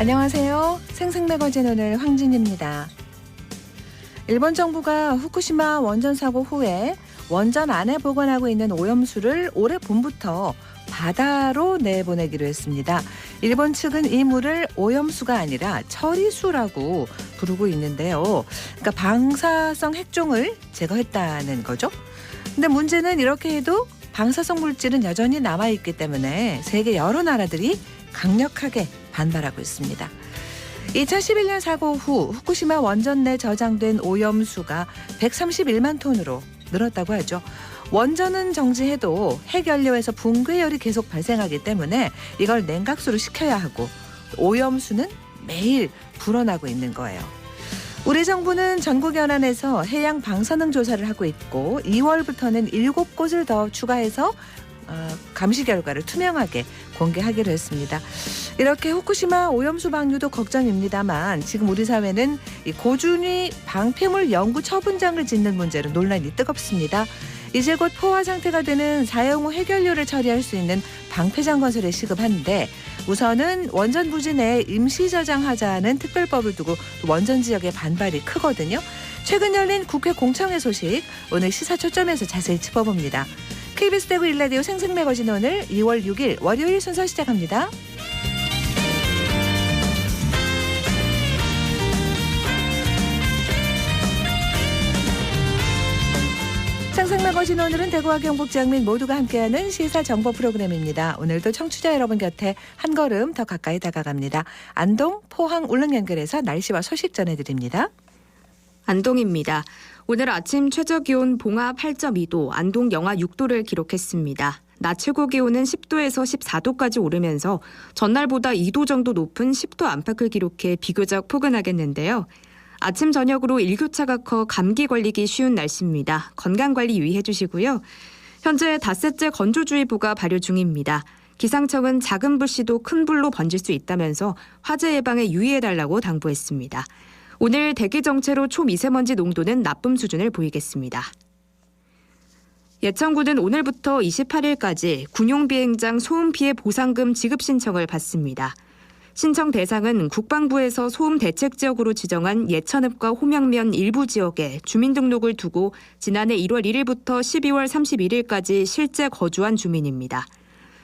안녕하세요. 생생매거진 오늘 황진입니다. 일본 정부가 후쿠시마 원전 사고 후에 원전 안에 보관하고 있는 오염수를 올해 봄부터 바다로 내보내기로 했습니다. 일본 측은 이 물을 오염수가 아니라 처리수라고 부르고 있는데요. 그러니까 방사성 핵종을 제거했다는 거죠. 근데 문제는 이렇게 해도 방사성 물질은 여전히 남아있기 때문에 세계 여러 나라들이 강력하게 반발하고 있습니다. 2011년 사고 후 후쿠시마 원전 내 저장된 오염수가 131만 톤으로 늘었다고 하죠. 원전은 정지해도 핵연료에서 붕괴열이 계속 발생하기 때문에 이걸 냉각수로 식혀야 하고 오염수는 매일 불어나고 있는 거예요. 우리 정부는 전국 연안에서 해양 방사능 조사를 하고 있고 2월부터는 7곳을 더 추가해서 감시 결과를 투명하게 공개하기로 했습니다. 이렇게 후쿠시마 오염수 방류도 걱정입니다만 지금 우리 사회는 이 고준위 방패물 연구 처분장을 짓는 문제로 논란이 뜨겁습니다. 이제 곧 포화 상태가 되는 사용 후 핵연료를 처리할 수 있는 방패장 건설에 시급한데 우선은 원전 부지 내에 임시 저장하자는 특별법을 두고 원전 지역의 반발이 크거든요. 최근 열린 국회 공청회 소식 오늘 시사 초점에서 자세히 짚어봅니다. KBS 대구 1라디오 생생매거진 오늘 2월 6일 월요일 순서 시작합니다. 생생매거진 오늘은 대구와 경북 지역민 모두가 함께하는 시사 정보 프로그램입니다. 오늘도 청취자 여러분 곁에 한 걸음 더 가까이 다가갑니다. 안동, 포항, 울릉 연결해서 날씨와 소식 전해드립니다. 안동입니다. 오늘 아침 최저기온 봉화 8.2도, 안동 영하 6도를 기록했습니다. 낮 최고기온은 10도에서 14도까지 오르면서 전날보다 2도 정도 높은 10도 안팎을 기록해 비교적 포근하겠는데요. 아침 저녁으로 일교차가 커 감기 걸리기 쉬운 날씨입니다. 건강관리 유의해 주시고요. 현재 닷새째 건조주의보가 발효 중입니다. 기상청은 작은 불씨도 큰 불로 번질 수 있다면서 화재 예방에 유의해달라고 당부했습니다. 오늘 대기 정체로 초미세먼지 농도는 나쁨 수준을 보이겠습니다. 예천군은 오늘부터 28일까지 군용비행장 소음 피해 보상금 지급 신청을 받습니다. 신청 대상은 국방부에서 소음 대책 지역으로 지정한 예천읍과 호명면 일부 지역에 주민등록을 두고 지난해 1월 1일부터 12월 31일까지 실제 거주한 주민입니다.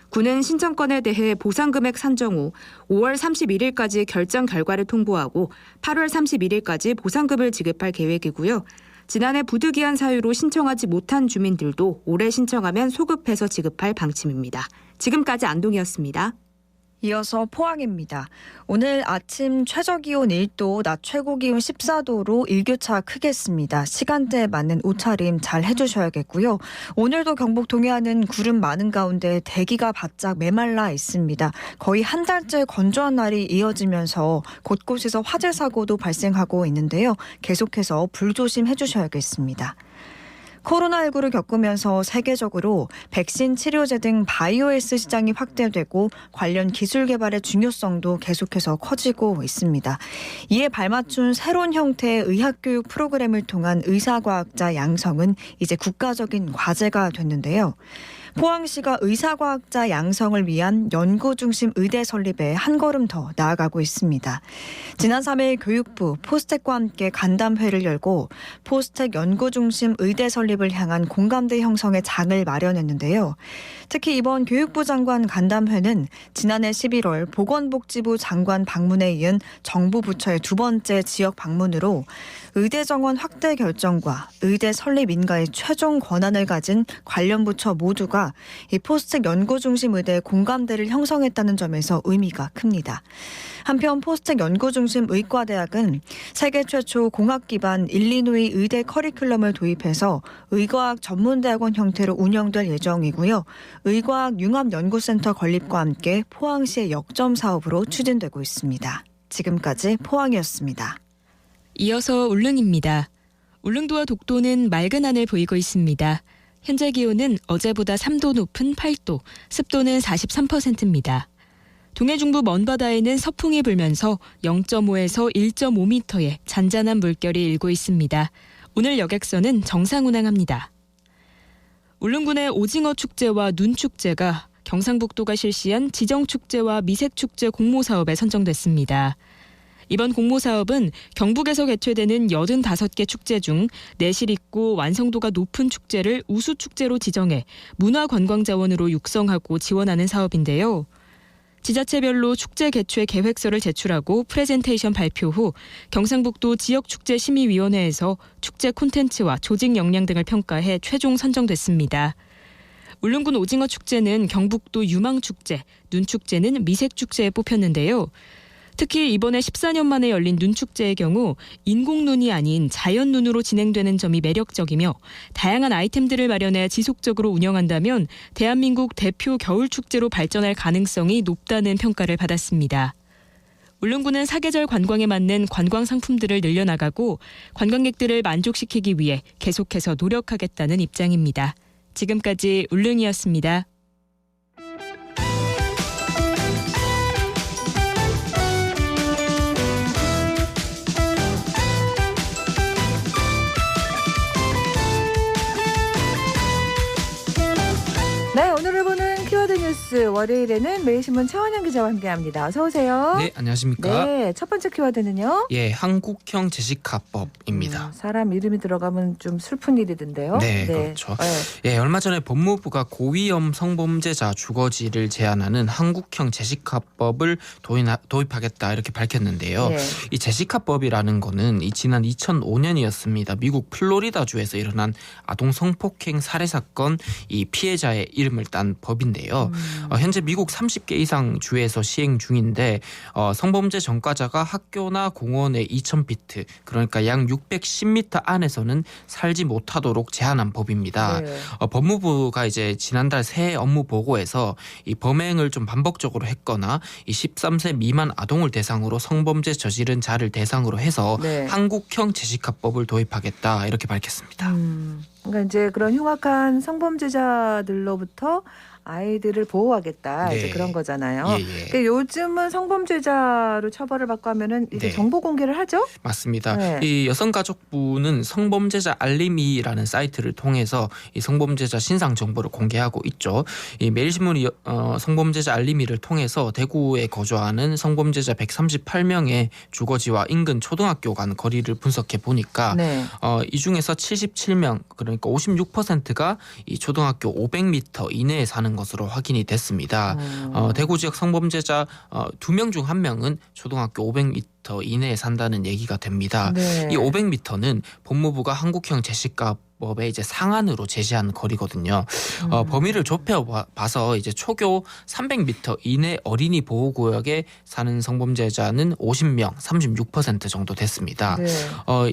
군은 신청건에 대해 보상금액 산정 후 5월 31일까지 결정 결과를 통보하고 8월 31일까지 보상금을 지급할 계획이고요. 지난해 부득이한 사유로 신청하지 못한 주민들도 올해 신청하면 소급해서 지급할 방침입니다. 지금까지 안동이었습니다. 이어서 포항입니다. 오늘 아침 최저기온 1도, 낮 최고기온 14도로 일교차 크겠습니다. 시간대에 맞는 옷차림 잘 해주셔야겠고요. 오늘도 경북 동해안은 구름 많은 가운데 대기가 바짝 메말라 있습니다. 거의 한 달째 건조한 날이 이어지면서 곳곳에서 화재 사고도 발생하고 있는데요. 계속해서 불조심 해주셔야겠습니다. 코로나19를 겪으면서 세계적으로 백신, 치료제 등 바이오헬스 시장이 확대되고 관련 기술 개발의 중요성도 계속해서 커지고 있습니다. 이에 발맞춘 새로운 형태의 의학교육 프로그램을 통한 의사과학자 양성은 이제 국가적인 과제가 됐는데요. 포항시가 의사과학자 양성을 위한 연구중심 의대 설립에 한 걸음 더 나아가고 있습니다. 지난 3일 교육부, 포스텍과 함께 간담회를 열고 포스텍 연구중심 의대 설립을 향한 공감대 형성의 장을 마련했는데요. 특히 이번 교육부 장관 간담회는 지난해 11월 보건복지부 장관 방문에 이은 정부 부처의 두 번째 지역 방문으로 의대 정원 확대 결정과 의대 설립 인가의 최종 권한을 가진 관련 부처 모두가 이 포스텍 연구중심 의대의 공감대를 형성했다는 점에서 의미가 큽니다. 한편 포스텍 연구중심 의과대학은 세계 최초 공학 기반 일리노이 의대 커리큘럼을 도입해서 의과학 전문대학원 형태로 운영될 예정이고요. 의과학 융합연구센터 건립과 함께 포항시의 역점 사업으로 추진되고 있습니다. 지금까지 포항이었습니다. 이어서 울릉입니다. 울릉도와 독도는 맑은 하늘 보이고 있습니다. 현재 기온은 어제보다 3도 높은 8도, 습도는 43%입니다. 동해 중부 먼바다에는 서풍이 불면서 0.5에서 1.5m의 잔잔한 물결이 일고 있습니다. 오늘 여객선은 정상 운항합니다. 울릉군의 오징어 축제와 눈 축제가 경상북도가 실시한 지정축제와 미색축제 공모사업에 선정됐습니다. 이번 공모사업은 경북에서 개최되는 85개 축제 중 내실 있고 완성도가 높은 축제를 우수축제로 지정해 문화관광자원으로 육성하고 지원하는 사업인데요. 지자체별로 축제 개최 계획서를 제출하고 프레젠테이션 발표 후 경상북도 지역축제심의위원회에서 축제 콘텐츠와 조직 역량 등을 평가해 최종 선정됐습니다. 울릉군 오징어 축제는 경북도 유망축제, 눈축제는 미색축제에 뽑혔는데요. 특히 이번에 14년 만에 열린 눈축제의 경우 인공눈이 아닌 자연눈으로 진행되는 점이 매력적이며 다양한 아이템들을 마련해 지속적으로 운영한다면 대한민국 대표 겨울축제로 발전할 가능성이 높다는 평가를 받았습니다. 울릉군은 사계절 관광에 맞는 관광 상품들을 늘려나가고 관광객들을 만족시키기 위해 계속해서 노력하겠다는 입장입니다. 지금까지 울릉이었습니다. 네, 오늘을 보는 키워드 뉴스 월요일에는 매일신문 차원영 기자와 함께합니다. 어서 오세요. 네, 안녕하십니까? 네, 첫 번째 키워드는요. 예, 한국형 제시카법입니다. 사람 이름이 들어가면 좀 슬픈 일이던데요. 네, 그렇죠. 네. 예, 얼마 전에 법무부가 고위험 성범죄자 주거지를 제한하는 한국형 제시카법을 도입하겠다 이렇게 밝혔는데요. 네. 이 제시카법이라는 거는 지난 2005년이었습니다. 미국 플로리다주에서 일어난 아동 성폭행 살해 사건 이 피해자의 이름을 딴 법인데요. 현재 미국 30개 이상 주에서 시행 중인데 성범죄 전과자가 학교나 공원의 2,000피트 그러니까 약 610m 안에서는 살지 못하도록 제한한 법입니다. 네. 법무부가 이제 지난달 새해 업무 보고에서 이 범행을 좀 반복적으로 했거나 이 13세 미만 아동을 대상으로 성범죄 저지른 자를 대상으로 해서 네. 한국형 제시카법을 도입하겠다 이렇게 밝혔습니다. 그러니까 이제 그런 흉악한 성범죄자들로부터 아이들을 보호하겠다 네. 이제 그런 거잖아요. 예, 예. 그러니까 요즘은 성범죄자로 처벌을 받고 하면은 이제 네. 정보 공개를 하죠. 맞습니다. 네. 이 여성가족부는 성범죄자 알림이라는 사이트를 통해서 이 성범죄자 신상 정보를 공개하고 있죠. 이 매일신문이 성범죄자 알림이를 통해서 대구에 거주하는 성범죄자 138명의 주거지와 인근 초등학교 간 거리를 분석해 보니까 네. 이 중에서 77명 그러니까 56%가 이 초등학교 500m 이내에 사는 것으로 확인이 됐습니다. 대구 지역 성범죄자 2명 중 1명은 초등학교 500m 이내에 산다는 얘기가 됩니다. 네. 이 500m는 법무부가 한국형 제시카법의 이제 상한으로 제시한 거리거든요. 범위를 좁혀 봐서 이제 초교 300m 이내 어린이 보호구역에 사는 성범죄자는 50명, 36% 정도 됐습니다. 네.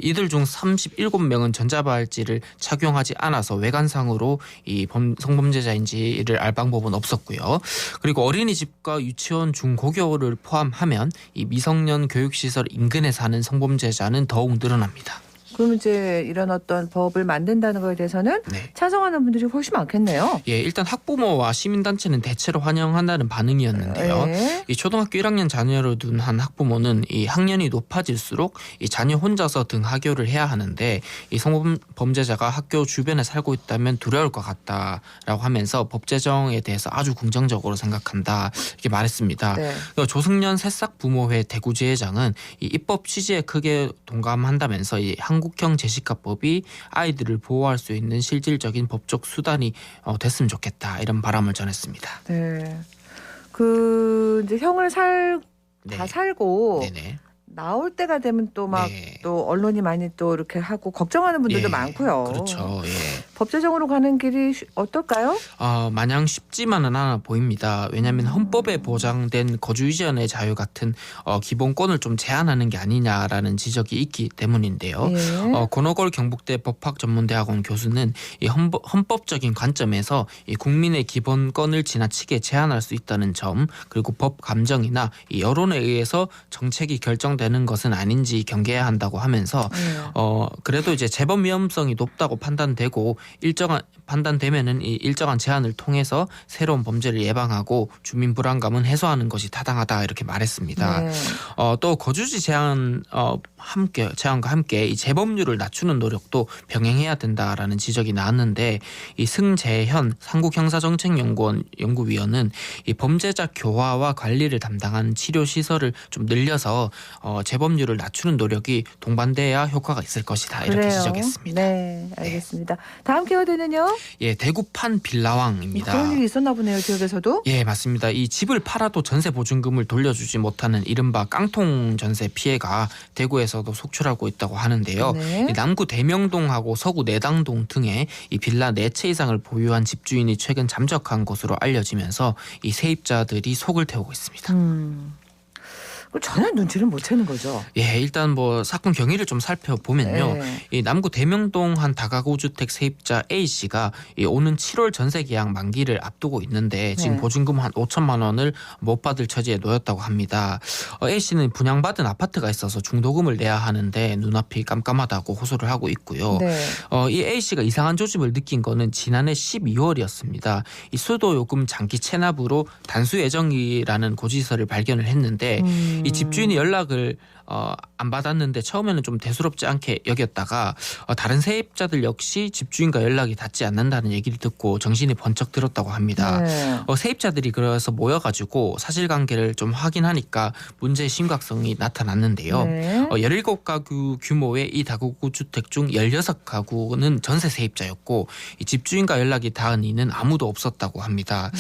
이들 중 37명은 전자발찌를 착용하지 않아서 외관상으로 이 성범죄자인지를 알 방법은 없었고요. 그리고 어린이집과 유치원, 중고교를 포함하면 이 미성년 교육시설 인근에 사는 성범죄자는 더욱 늘어납니다. 그럼 이제 이런 어떤 법을 만든다는 거에 대해서는 네. 찬성하는 분들이 훨씬 많겠네요. 예, 일단 학부모와 시민단체는 대체로 환영한다는 반응이었는데요. 네. 이 초등학교 1학년 자녀를 둔 한 학부모는 이 학년이 높아질수록 이 자녀 혼자서 등하교를 해야 하는데 이 성범죄자가 학교 주변에 살고 있다면 두려울 것 같다라고 하면서 법 제정에 대해서 아주 긍정적으로 생각한다 이렇게 말했습니다. 네. 조승년 새싹 부모회 대구지회장은 이 입법 취지에 크게 동감한다면서 이 한국형 제시카법이 아이들을 보호할 수 있는 실질적인 법적 수단이 됐으면 좋겠다 이런 바람을 전했습니다. 네. 그 이제 형을 다 살고 네네. 나올 때가 되면 또 막 또 언론이 많이 또 이렇게 하고 걱정하는 분들도 많고요. 그렇죠. 예. 법 제정으로 가는 길이 어떨까요? 마냥 쉽지만은 않아 보입니다. 왜냐하면 헌법에 보장된 거주 이전의 자유 같은 기본권을 좀 제한하는 게 아니냐라는 지적이 있기 때문인데요. 예. 권오걸 경북대 법학전문대학원 교수는 이 헌법적인 관점에서 이 국민의 기본권을 지나치게 제한할 수 있다는 점, 그리고 법 감정이나 이 여론에 의해서 정책이 결정되는 것은 아닌지 경계해야 한다고 하면서 그래도 이제 재범 위험성이 높다고 판단되고 판단되면은 이 일정한 제한을 통해서 새로운 범죄를 예방하고 주민 불안감은 해소하는 것이 타당하다 이렇게 말했습니다. 네. 또 거주지 제한과 함께 이 재범률을 낮추는 노력도 병행해야 된다라는 지적이 나왔는데 이 승재현 한국형사정책연구원 연구위원은 이 범죄자 교화와 관리를 담당하는 치료 시설을 좀 늘려서 재범률을 낮추는 노력이 동반돼야 효과가 있을 것이다 이렇게 그래요. 지적했습니다. 네, 알겠습니다. 다음 키워드는요? 예, 대구판 빌라왕입니다. 그런 일이 있었나 보네요, 지역에서도. 예, 맞습니다. 이 집을 팔아도 전세 보증금을 돌려주지 못하는 이른바 깡통 전세 피해가 대구에서도 속출하고 있다고 하는데요. 네. 이 남구 대명동하고 서구 내당동 등에 이 빌라 4채 이상을 보유한 집주인이 최근 잠적한 것으로 알려지면서 이 세입자들이 속을 태우고 있습니다. 전혀 눈치를 못 채는 거죠. 예, 일단 뭐 사건 경위를 좀 살펴보면요. 네. 이 남구 대명동 한 다가구 주택 세입자 A 씨가 이 오는 7월 전세 계약 만기를 앞두고 있는데 지금 네. 보증금 한 5천만 원을 못 받을 처지에 놓였다고 합니다. A 씨는 분양받은 아파트가 있어서 중도금을 내야 하는데 눈앞이 깜깜하다고 호소를 하고 있고요. 네. 이 A 씨가 이상한 조짐을 느낀 거는 지난해 12월이었습니다. 이 수도 요금 장기 체납으로 단수 예정이라는 고지서를 발견을 했는데 이 집주인이 연락을 안 받았는데 처음에는 좀 대수롭지 않게 여겼다가 다른 세입자들 역시 집주인과 연락이 닿지 않는다는 얘기를 듣고 정신이 번쩍 들었다고 합니다. 네. 세입자들이 그래서 모여가지고 사실관계를 좀 확인하니까 문제의 심각성이 나타났는데요. 네. 17가구 규모의 이 다가구 주택 중 16가구는 전세 세입자였고 이 집주인과 연락이 닿은 이는 아무도 없었다고 합니다.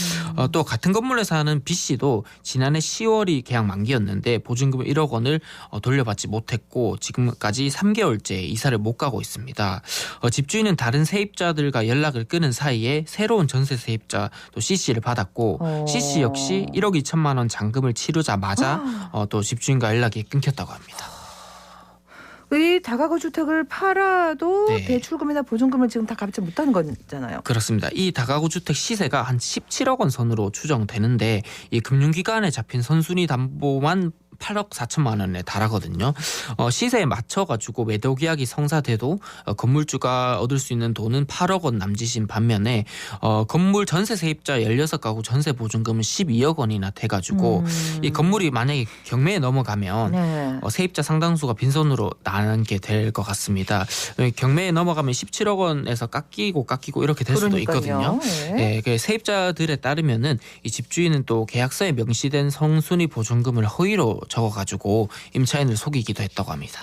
또 같은 건물에 사는 B 씨도 지난해 10월이 계약 만기였는데 보증금 1억 원을 돌려받지 못했고 지금까지 3개월째 이사를 못 가고 있습니다. 집주인은 다른 세입자들과 연락을 끊은 사이에 새로운 전세 세입자 또 C씨를 받았고 C씨 역시 1억 2천만 원 잔금을 치르자마자 또 집주인과 연락이 끊겼다고 합니다. 이 다가구 주택을 팔아도 네. 대출금이나 보증금을 지금 다 갚지 못하는 거잖아요. 그렇습니다. 이 다가구 주택 시세가 한 17억 원 선으로 추정되는데 이 금융기관에 잡힌 선순위 담보만 8억 4천만 원에 달하거든요. 시세에 맞춰가지고 매도 계약이 성사돼도 건물주가 얻을 수 있는 돈은 8억 원 남짓인 반면에 건물 전세 세입자 16가구 전세 보증금은 12억 원이나 돼가지고 이 건물이 만약에 경매에 넘어가면 네. 세입자 상당수가 빈손으로 나게 될 것 같습니다. 경매에 넘어가면 17억 원에서 깎이고 이렇게 될 수도 있거든요. 네. 그 세입자들에 따르면은 이 집주인은 또 계약서에 명시된 성순위 보증금을 허위로 적어가지고 임차인을 속이기도 했다고 합니다.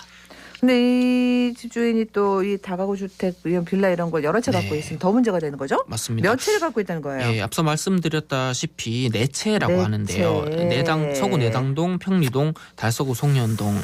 근데 이 집주인이 또 이 다가구 주택, 이런 빌라 이런 걸 여러 채 갖고 네. 있으면 더 문제가 되는 거죠? 맞습니다. 몇 채를 갖고 있다는 거예요? 예, 앞서 말씀드렸다시피 4채라고 네 하는데요. 채. 서구 내당동, 평리동, 달서구 송년동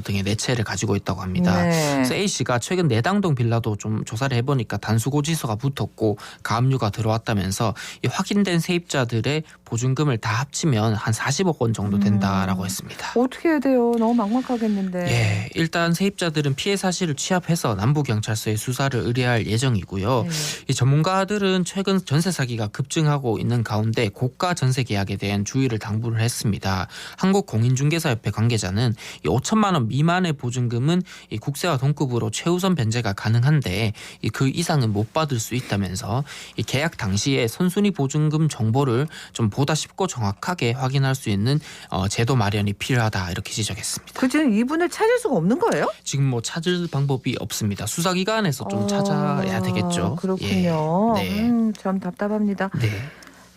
등의 4채를 가지고 있다고 합니다. 네. 그래서 A 씨가 최근 내당동 빌라도 좀 조사를 해보니까 단수고지서가 붙었고 가압류가 들어왔다면서 이 확인된 세입자들의 보증금을 다 합치면 한 40억 원 정도 된다라고 했습니다. 어떻게 해야 돼요? 너무 막막하겠는데. 예, 일단 세입자들은 피해 사실을 취합해서 남부경찰서에 수사를 의뢰할 예정이고요. 네. 이 전문가들은 최근 전세 사기가 급증하고 있는 가운데 고가 전세 계약에 대한 주의를 당부를 했습니다. 한국공인중개사협회 관계자는 이 5천만 원 미만의 보증금은 이 국세와 동급으로 최우선 변제가 가능한데 그 이상은 못 받을 수 있다면서 이 계약 당시에 선순위 보증금 정보를 좀 보다 쉽고 정확하게 확인할 수 있는 제도 마련이 필요하다 이렇게 지적했습니다. 그 지금 이분을 찾을 수가 없는 거예요? 지금 뭐 찾을 방법이 없습니다. 수사기관에서 좀 찾아야 되겠죠. 그렇군요. 예, 네. 참 답답합니다. 네.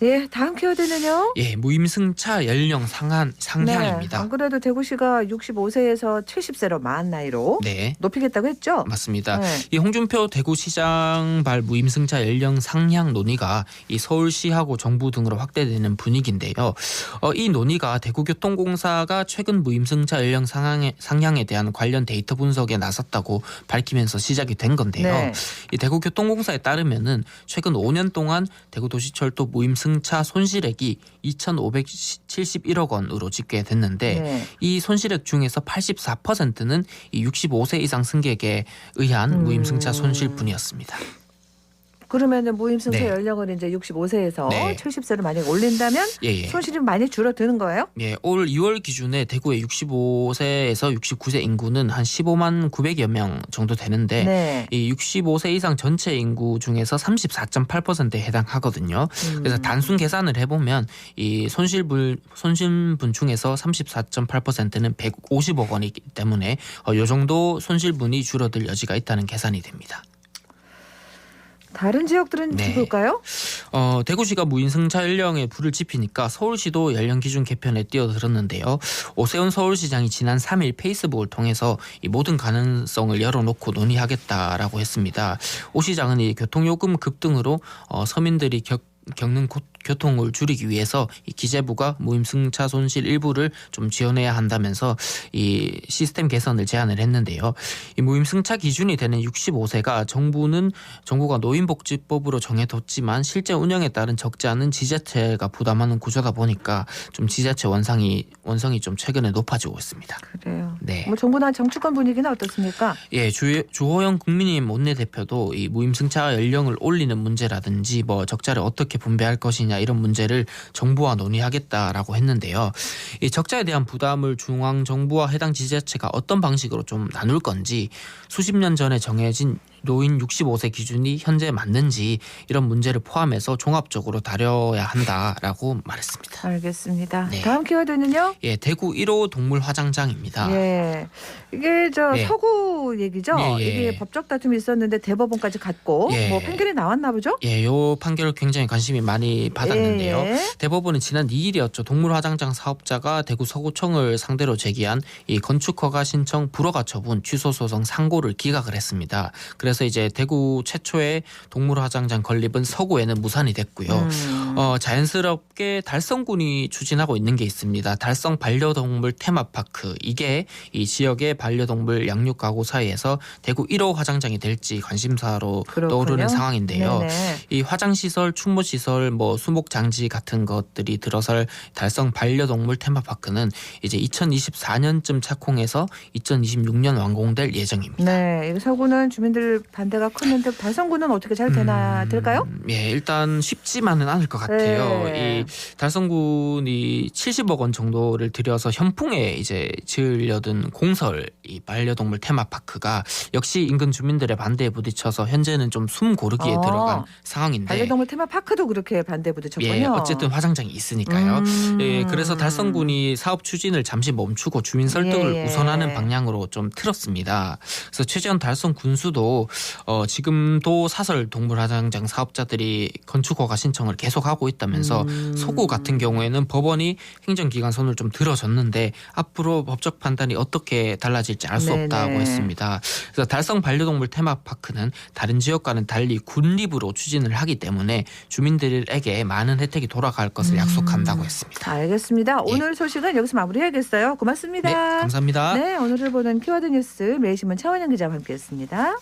예, 다음 키워드는요? 예, 무임승차 연령 상향입니다. 안 그래도 대구시가 65세에서 70세로 만 나이로 네. 높이겠다고 했죠? 맞습니다. 네. 이 홍준표 대구시장발 무임승차 연령 상향 논의가 이 서울시하고 정부 등으로 확대되는 분위기인데요. 이 논의가 대구교통공사가 최근 무임승차 연령 상향에 대한 관련 데이터 분석에 나섰다고 밝히면서 시작이 된 건데요. 네. 이 대구교통공사에 따르면은 최근 5년 동안 대구도시철도 무임승차 손실액이 2,571억 원으로 집계됐는데 네. 이 손실액 중에서 84%는 이 65세 이상 승객에 의한 무임승차 손실뿐이었습니다. 그러면은 무임승차 네. 연령을 이제 65세에서 네. 70세로 만약에 올린다면 예. 손실이 많이 줄어드는 거예요? 예, 올 2월 기준에 대구의 65세에서 69세 인구는 한 15만 900여 명 정도 되는데 네. 이 65세 이상 전체 인구 중에서 34.8%에 해당하거든요. 그래서 단순 계산을 해보면 이 손실분 중에서 34.8%는 150억 원이기 때문에 이 정도 손실분이 줄어들 여지가 있다는 계산이 됩니다. 다른 지역들은 네. 볼까요? 대구시가 무임승차 연령에 불을 지피니까 서울시도 연령 기준 개편에 뛰어들었는데요. 오세훈 서울시장이 지난 3일 페이스북을 통해서 이 모든 가능성을 열어놓고 논의하겠다라고 했습니다. 오 시장은 이 교통요금 급등으로 서민들이 겪는 교통을 줄이기 위해서 이 기재부가 무임승차 손실 일부를 좀 지원해야 한다면서 이 시스템 개선을 제안을 했는데요. 이 무임승차 기준이 되는 65세가 정부가 노인복지법으로 정해뒀지만 실제 운영에 따른 적지 않은 지자체가 부담하는 구조다 보니까 좀 지자체 원성이 좀 최근에 높아지고 있습니다. 그래요. 네. 뭐 정부나 정치권 분위기는 어떻습니까? 예, 주호영 국민의힘 원내대표도 이 무임승차 연령을 올리는 문제라든지 뭐 적자를 어떻게 분배할 것이냐 이런 문제를 정부와 논의하겠다라고 했는데요. 이 적자에 대한 부담을 중앙 정부와 해당 지자체가 어떤 방식으로 좀 나눌 건지 수십 년 전에 정해진 노인 65세 기준이 현재 맞는지 이런 문제를 포함해서 종합적으로 다뤄야 한다라고 말했습니다. 알겠습니다. 네. 다음 키워드는요? 예, 대구 1호 동물 화장장입니다. 예. 이게 네. 서구 얘기죠? 예, 예. 이게 법적 다툼이 있었는데 대법원까지 갔고 예. 뭐 판결이 나왔나 보죠? 예, 요 판결을 굉장히 관심이 많이 받았는데요. 예. 대법원은 지난 2일이었죠. 동물 화장장 사업자가 대구 서구청을 상대로 제기한 이 건축 허가 신청 불허가 처분 취소 소송 상고를 기각을 했습니다. 그래서 이제 대구 최초의 동물 화장장 건립은 서구에는 무산이 됐고요. 자연스럽게 달성군이 추진하고 있는 게 있습니다. 달성 반려동물 테마파크. 이게 이 지역의 반려동물 양육 가구 사이에서 대구 1호 화장장이 될지 관심사로 그렇군요. 떠오르는 상황인데요. 네네. 이 화장시설, 충무시설, 뭐 수목장지 같은 것들이 들어설 달성 반려동물 테마파크는 이제 2024년쯤 착공해서 2026년 완공될 예정입니다. 네, 이거 서구는 주민들 반대가 컸는데 달성군은 어떻게 잘 될까요? 예, 일단 쉽지만은 않을 것 같아요. 네. 이 달성군이 70억 원 정도를 들여서 현풍에 이제 지으려던 공설 이 반려동물 테마파크가 역시 인근 주민들의 반대에 부딪혀서 현재는 좀 숨 고르기에 들어간 상황인데. 반려동물 테마파크도 그렇게 반대 부딪혔군요. 예, 어쨌든 화장장이 있으니까요. 예, 그래서 달성군이 사업 추진을 잠시 멈추고 주민 설득을 예. 우선하는 방향으로 좀 틀었습니다. 그래서 최재현 달성 군수도 지금도 사설 동물 화장장 사업자들이 건축 허가 신청을 계속하고 있다면서 서구 같은 경우에는 법원이 행정기관 손을 좀 들어줬는데 앞으로 법적 판단이 어떻게 달라질지 알 수 네네. 없다고 했습니다. 그래서 달성 반려동물 테마파크는 다른 지역과는 달리 군립으로 추진을 하기 때문에 주민들에게 많은 혜택이 돌아갈 것을 약속한다고 했습니다. 알겠습니다. 예. 오늘 소식은 여기서 마무리해야겠어요. 고맙습니다. 네, 감사합니다. 네, 오늘을 보는 키워드 뉴스 매일신문 차원영 기자와 함께했습니다.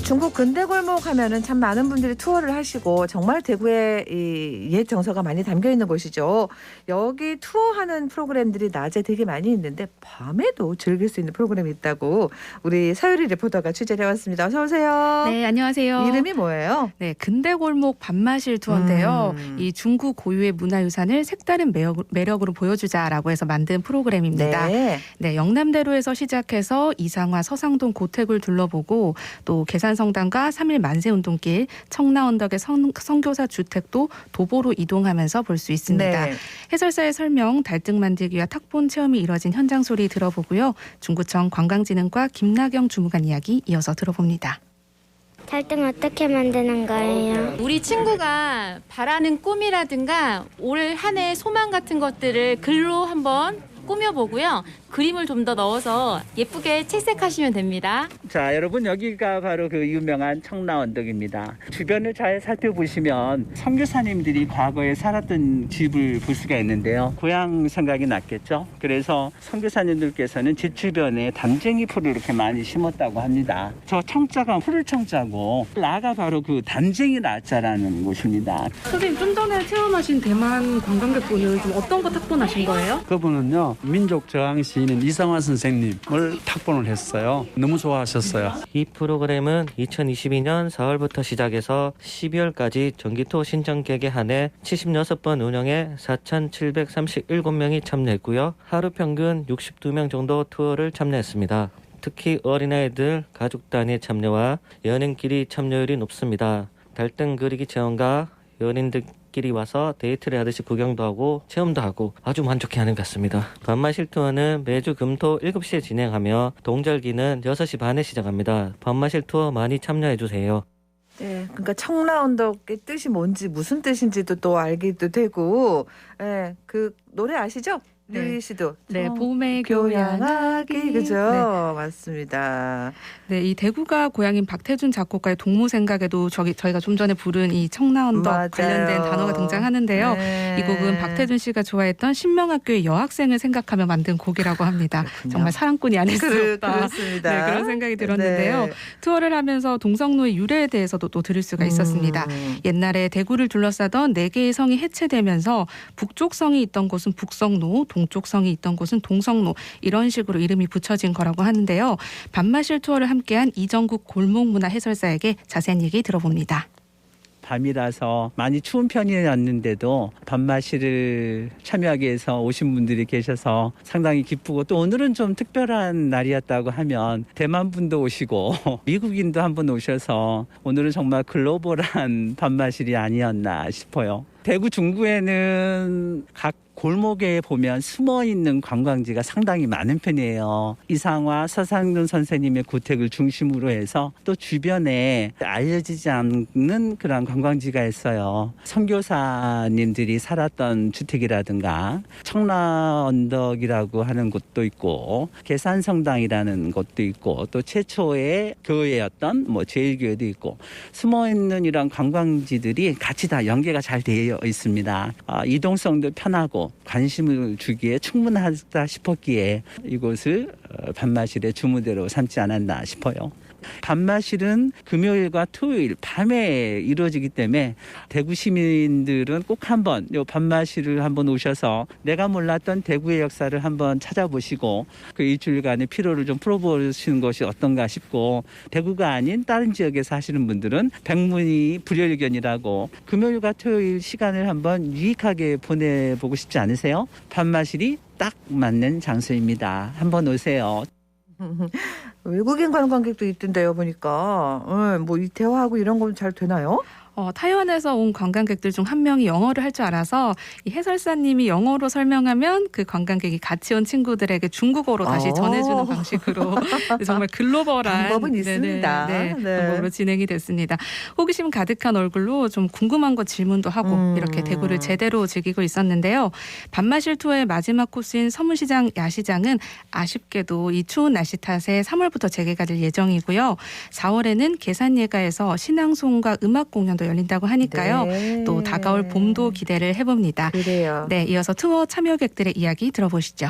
중국 근대골목 하면은 참 많은 분들이 투어를 하시고 정말 대구에 이 옛 정서가 많이 담겨 있는 곳이죠. 여기 투어하는 프로그램들이 낮에 되게 많이 있는데 밤에도 즐길 수 있는 프로그램이 있다고 우리 서유리 리포터가 취재를 해왔습니다. 어서 오세요. 네, 안녕하세요. 이름이 뭐예요? 네, 근대골목 밤마실 투어인데요. 이 중국 고유의 문화유산을 색다른 매력으로 보여주자라고 해서 만든 프로그램입니다. 네. 네, 영남대로에서 시작해서 이상화 서상동 고택을 둘러보고 또 계산성당과 3일 만세운동길, 청라언덕의 선교사 주택도 도보로 이동하면서 볼 수 있습니다. 네. 해설사의 설명, 달등 만들기와 탁본 체험이 이뤄진 현장 소리 들어보고요. 중구청 관광진흥과 김나경 주무관 이야기 이어서 들어봅니다. 달등 어떻게 만드는 거예요? 우리 친구가 바라는 꿈이라든가 올 한 해 소망 같은 것들을 글로 한번 꾸며보고요. 그림을 좀 더 넣어서 예쁘게 채색하시면 됩니다. 자, 여러분 여기가 바로 그 유명한 청라언덕입니다. 주변을 잘 살펴보시면 선교사님들이 과거에 살았던 집을 볼 수가 있는데요. 고향 생각이 났겠죠. 그래서 선교사님들께서는 집 주변에 담쟁이 풀을 이렇게 많이 심었다고 합니다. 저 청자가 푸를 청자고 라가 바로 그 담쟁이 라자라는 곳입니다. 선생님 좀 전에 체험하신 대만 관광객분은 좀 어떤 거 탁본하신 거예요? 그분은요, 민족 저항 시인인 이상화 선생님을 탁본을 했어요. 너무 좋아하셨어요. 이 프로그램은 2022년 4월부터 시작해서 12월까지 정기투어 신청 개개한해 76번 운영해 4,737명이 참여했고요. 하루 평균 62명 정도 투어를 참여했습니다. 특히 어린아이들 가족 단위 참여와 연인끼리 참여율이 높습니다. 달등 그리기 체험과 연인들끼리 와서 데이트를 하듯이 구경도 하고 체험도 하고 아주 만족해하는 것 같습니다. 밤마실 투어는 매주 금토 7시에 진행하며 동절기는 6시 반에 시작합니다. 밤마실 투어 많이 참여해주세요. 네, 그러니까 청라언덕의 뜻이 뭔지 무슨 뜻인지도 또 알기도 되고, 네, 그 노래 아시죠? 네. 유리 씨도. 네, 봄의 교양하기, 교양하기. 그죠? 네. 맞습니다. 네, 이 대구가 고향인 박태준 작곡가의 동무생각에도 저희가 좀 전에 부른 이 청라언덕 맞아요. 관련된 단어가 등장하는데요. 네. 이 곡은 박태준 씨가 좋아했던 신명학교의 여학생을 생각하며 만든 곡이라고 합니다. 그렇군요. 정말 사랑꾼이 아닐 수 없다. 그렇습니다. 네, 그런 생각이 들었는데요. 네. 투어를 하면서 동성로의 유래에 대해서도 또 들을 수가 있었습니다. 옛날에 대구를 둘러싸던 4개의 성이 해체되면서 북쪽 성이 있던 곳은 북성로, 동쪽 성이 있던 곳은 동성로, 이런 식으로 이름이 붙여진 거라고 하는데요. 밤마실 투어를 함께한 이정국 골목문화 해설사에게 자세한 얘기 들어봅니다. 밤이라서 많이 추운 편이었는데도 밤마실을 참여하기 위해서 오신 분들이 계셔서 상당히 기쁘고, 또 오늘은 좀 특별한 날이었다고 하면 대만 분도 오시고 미국인도 한번 오셔서 오늘은 정말 글로벌한 밤마실이 아니었나 싶어요. 대구 중구에는 각 골목에 보면 숨어있는 관광지가 상당히 많은 편이에요. 이상화 서상돈 선생님의 고택을 중심으로 해서 또 주변에 알려지지 않는 그런 관광지가 있어요. 선교사님들이 살았던 주택이라든가 청라언덕이라고 하는 곳도 있고, 계산성당이라는 곳도 있고, 또 최초의 교회였던 제일교회도 있고, 숨어있는 이런 관광지들이 같이 다 연계가 잘 되어 있습니다. 이동성도 편하고 관심을 주기에 충분하다 싶었기에 이곳을 밤마실의 주무대로 삼지 않았나 싶어요. 밤마실은 금요일과 토요일 밤에 이루어지기 때문에 대구 시민들은 꼭 한번 이 밤마실을 한번 오셔서 내가 몰랐던 대구의 역사를 한번 찾아보시고 그 일주일간의 피로를 좀 풀어보시는 것이 어떤가 싶고, 대구가 아닌 다른 지역에 사시는 분들은 백문이 불여일견이라고 금요일과 토요일 시간을 한번 유익하게 보내보고 싶지 않으세요? 밤마실이 딱 맞는 장소입니다. 한번 오세요. 외국인 관광객도 있던데요, 보니까. 뭐 이 대화하고 이런 건 잘 되나요? 타이완에서 온 관광객들 중 한 명이 영어를 할 줄 알아서 이 해설사님이 영어로 설명하면 그 관광객이 같이 온 친구들에게 중국어로 다시 전해주는 방식으로 정말 글로벌한 방법은 있습니다. 네, 네. 방법으로 진행이 됐습니다. 호기심 가득한 얼굴로 좀 궁금한 거 질문도 하고 이렇게 대구를 제대로 즐기고 있었는데요. 밤마실 투어의 마지막 코스인 서문시장 야시장은 아쉽게도 이 추운 날씨 탓에 3월부터 재개가 될 예정이고요. 4월에는 계산예가에서 신앙송과 음악 공연도 열린다고 하니까요. 네. 또 다가올 봄도 기대를 해봅니다. 그래요. 네, 이어서 투어 참여객들의 이야기 들어보시죠.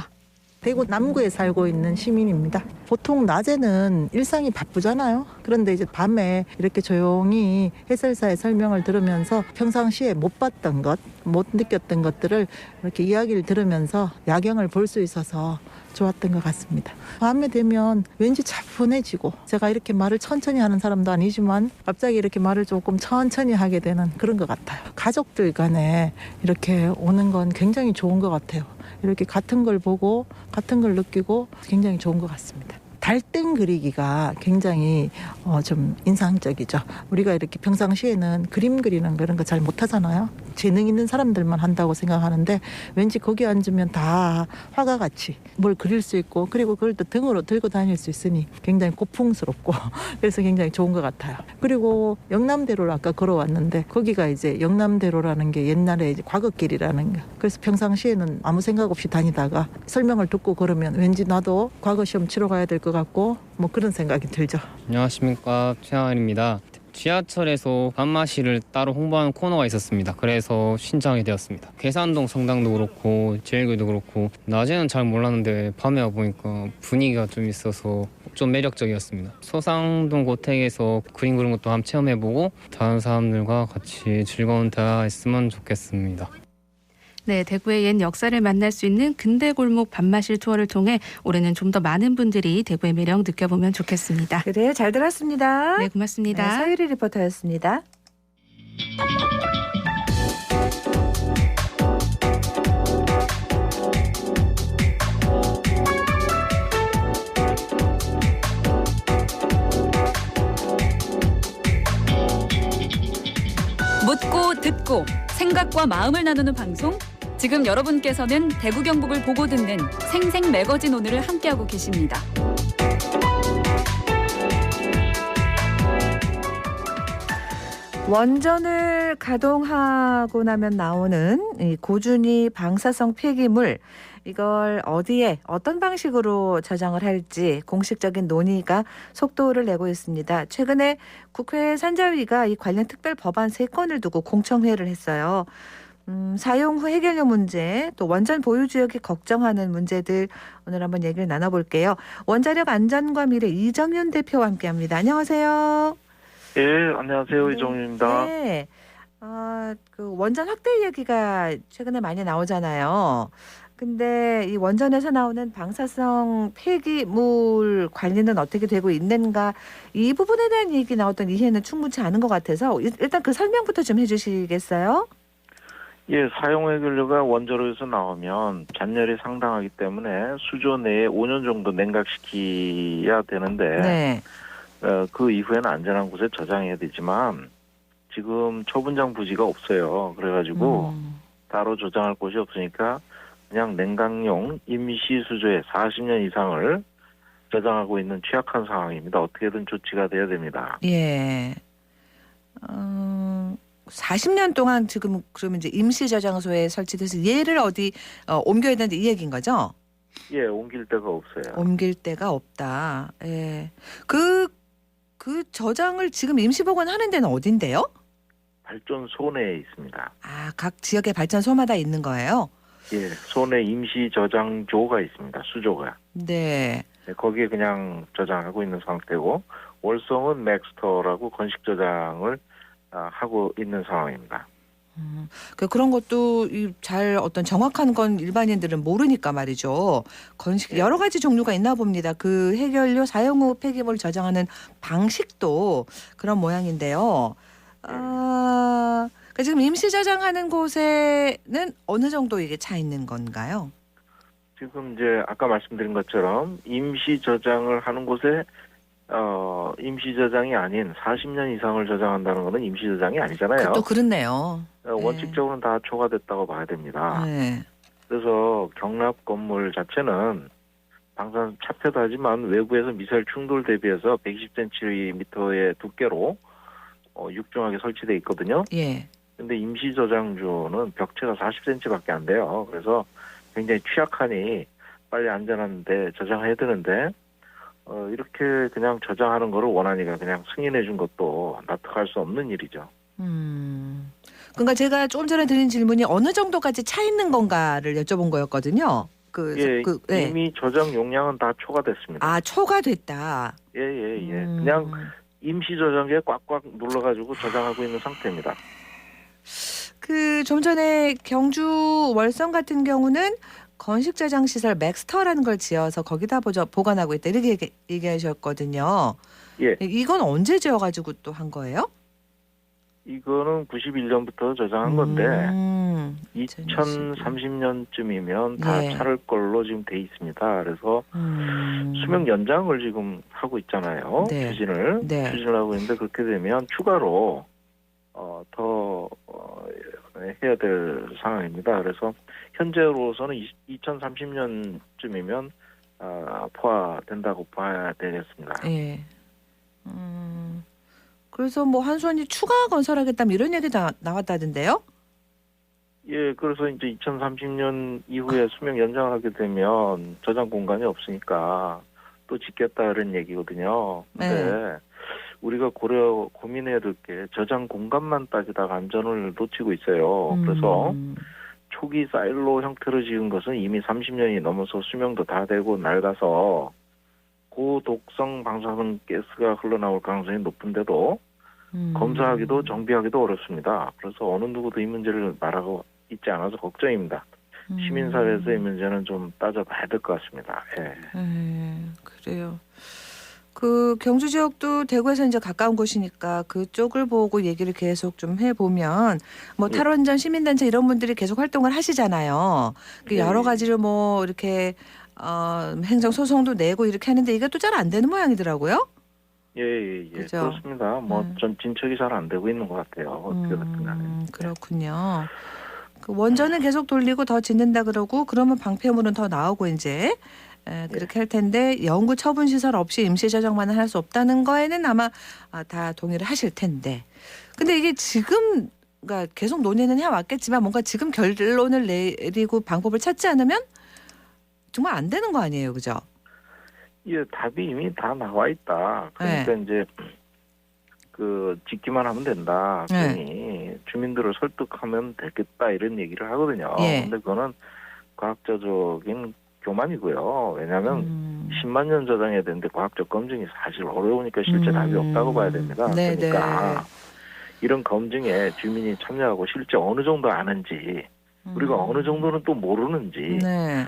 대구 남구에 살고 있는 시민입니다. 보통 낮에는 일상이 바쁘잖아요. 그런데 이제 밤에 이렇게 조용히 해설사의 설명을 들으면서 평상시에 못 봤던 것, 못 느꼈던 것들을 이렇게 이야기를 들으면서 야경을 볼 수 있어서 좋았던 것 같습니다. 밤에 되면 왠지 차분해지고, 제가 이렇게 말을 천천히 하는 사람도 아니지만 갑자기 이렇게 말을 조금 천천히 하게 되는 그런 것 같아요. 가족들 간에 이렇게 오는 건 굉장히 좋은 것 같아요. 이렇게 같은 걸 보고 같은 걸 느끼고 굉장히 좋은 것 같습니다. 달등 그리기가 굉장히 좀 인상적이죠. 우리가 이렇게 평상시에는 그림 그리는 그런 거 잘 못하잖아요. 재능 있는 사람들만 한다고 생각하는데 왠지 거기 앉으면 다 화가 같이 뭘 그릴 수 있고 그리고 그걸 또 등으로 들고 다닐 수 있으니 굉장히 고풍스럽고 그래서 굉장히 좋은 것 같아요. 그리고 영남대로를 아까 걸어왔는데 거기가 이제 영남대로라는 게 옛날에 이제 과거길이라는 거. 그래서 평상시에는 아무 생각 없이 다니다가 설명을 듣고 걸으면 왠지 나도 과거 시험 치러 가야 될 것 같고 뭐 그런 생각이 들죠. 안녕하십니까, 최하은입니다. 지하철에서 밤마시를 따로 홍보하는 코너가 있었습니다. 그래서 신청이 되었습니다. 계산동 성당도 그렇고 제일교도 그렇고 낮에는 잘 몰랐는데 밤에 와보니까 분위기가 좀 있어서 좀 매력적이었습니다. 소상동 고택에서 그림 그리는 것도 한번 체험해보고 다른 사람들과 같이 즐거운 대화가 있으면 좋겠습니다. 네, 대구의 옛 역사를 만날 수 있는 근대 골목 밤마실 투어를 통해 올해는 좀 더 많은 분들이 대구의 매력 느껴보면 좋겠습니다. 그래요. 잘 들었습니다. 네, 고맙습니다. 네, 서유리 리포터였습니다. 묻고 듣고 생각과 마음을 나누는 방송. 지금 여러분께서는 대구 경북을 보고 듣는 생생 매거진 오늘을 함께하고 계십니다. 원전을 가동하고 나면 나오는 이 고준위 방사성 폐기물, 이걸 어디에 어떤 방식으로 저장을 할지 공식적인 논의가 속도를 내고 있습니다. 최근에 국회 산자위가 이 관련 특별 법안 3건을 두고 공청회를 했어요. 사용 후 해결료 문제, 또 원전 보유 지역이 걱정하는 문제들 오늘 한번 얘기를 나눠볼게요. 원자력 안전과 미래 이정윤 대표와 함께합니다. 안녕하세요. 예, 안녕하세요. 네. 이정윤입니다. 네. 그 원전 확대 얘기가 최근에 많이 나오잖아요. 근데 이 원전에서 나오는 방사성 폐기물 관리는 어떻게 되고 있는가, 이 부분에 대한 얘기 나왔던 이해는 충분치 않은 것 같아서 일단 그 설명부터 좀 해주시겠어요? 예, 사용 해결료가 원자로에서 나오면 잔열이 상당하기 때문에 수조 내에 5년 정도 냉각시켜야 되는데 네. 그 이후에는 안전한 곳에 저장해야 되지만 지금 처분장 부지가 없어요. 그래가지고 따로 저장할 곳이 없으니까 그냥 냉각용 임시 수조에 40년 이상을 저장하고 있는 취약한 상황입니다. 어떻게든 조치가 돼야 됩니다. 예. 40년 동안 지금 그러면 이제 임시 저장소에 설치돼서 얘를 어디 옮겨야 되는데 이 얘기인 거죠? 예, 옮길 데가 없어요. 옮길 데가 없다. 예. 그 저장을 지금 임시 보관하는 데는 어딘데요? 발전소 내에 있습니다. 아, 각 지역의 발전소마다 있는 거예요? 예, 소내 임시 저장조가 있습니다. 수조가. 네. 네, 거기에 그냥 저장하고 있는 상태고 월성은 맥스터라고 건식 저장을 하고 있는 상황입니다. 그런 것도 잘 어떤 정확한 건 일반인들은 모르니까 말이죠. 건식 여러 가지 종류가 있나 봅니다. 그 해결료 사용 후 폐기물 저장하는 방식도 그런 모양인데요. 지금 임시 저장하는 곳에는 어느 정도 이게 차 있는 건가요? 지금 이제 아까 말씀드린 것처럼 임시 저장을 하는 곳에 임시 저장이 아닌 40년 이상을 저장한다는 것은 임시 저장이 아니잖아요. 또 그렇네요. 원칙적으로는 다 초과됐다고 봐야 됩니다. 네. 그래서 경납 건물 자체는 방산 차폐도 하지만 외부에서 미사일 충돌 대비해서 120cm의 두께로 육중하게 설치돼 있거든요. 예. 근데 임시 저장소는 벽체가 40cm밖에 안 돼요. 그래서 굉장히 취약하니 빨리 안전한 데 저장해야 되는데 이렇게 그냥 저장하는 거를 원하니까 그냥 승인해 준 것도 납득할 수 없는 일이죠. 그러니까 제가 조금 전에 드린 질문이 어느 정도까지 차 있는 건가를 여쭤본 거였거든요. 이미 저장 용량은 다 초과됐습니다. 아, 초과됐다. 예. 그냥 임시 저장기에 꽉꽉 눌러가지고 저장하고 있는 상태입니다. 좀 전에 경주 월성 같은 경우는 건식 저장 시설 맥스터라는 걸 지어서 거기다 보관하고 있다 이렇게 얘기하셨거든요. 예. 이건 언제 지어가지고 또 한 거예요? 이거는 91년부터 저장한 건데 2030년쯤이면 다 예. 차를 걸로 지금 돼 있습니다. 그래서 수명 연장을 지금 하고 있잖아요. 네. 추진을 하고 있는데 그렇게 되면 추가로 더 해야 될 상황입니다. 그래서 현재로서는 2030년쯤이면 포화된다고 봐야 되겠습니다. 예. 그래서 뭐 한수원이 추가 건설하겠다면 이런 얘기 나왔다던데요? 예, 그래서 이제 2030년 이후에 수명 연장을 하게 되면 저장 공간이 없으니까 또 짓겠다 이런 얘기거든요. 근데 우리가 고민해야 될 게 저장 공간만 따지다가 안전을 놓치고 있어요. 그래서 초기 사일로 형태로 지은 것은 이미 30년이 넘어서 수명도 다 되고 낡아서 고독성 방사능 가스가 흘러나올 가능성이 높은데도 검사하기도 정비하기도 어렵습니다. 그래서 어느 누구도 이 문제를 말하고 있지 않아서 걱정입니다. 시민사회에서 이 문제는 좀 따져봐야 될 것 같습니다. 예. 그래요. 그 경주 지역도 대구에서 이제 가까운 곳이니까 그쪽을 보고 얘기를 계속 좀 해보면 뭐 탈원전 시민단체 이런 분들이 계속 활동을 하시잖아요. 그 여러 가지로 뭐 이렇게 행정 소송도 내고 이렇게 하는데 이게 또 잘 안 되는 모양이더라고요. 예, 그죠? 그렇습니다. 뭐 전 진척이 잘 안 되고 있는 것 같아요. 어떻게 됐든 간에. 그렇군요. 그 원전은 계속 돌리고 더 짓는다 그러고 그러면 방폐물은 더 나오고 이제 그렇게 할 텐데 영구 처분 시설 없이 임시 저장만은 할 수 없다는 거에는 아마 다 동의를 하실 텐데. 근데 이게 지금 그러니까 계속 논의는 해왔겠지만 뭔가 지금 결론을 내리고 방법을 찾지 않으면 정말 안 되는 거 아니에요, 그죠? 예, 답이 이미 다 나와 있다. 그러니까 이제 그 짓기만 하면 된다. 그러니 주민들을 설득하면 되겠다 이런 얘기를 하거든요. 근데 그거는 과학자적인 교만이고요. 왜냐하면 10만 년 저장해야 되는데 과학적 검증이 사실 어려우니까 실제 답이 없다고 봐야 됩니다. 그러니까 이런 검증에 주민이 참여하고 실제 어느 정도 아는지 우리가 어느 정도는 또 모르는지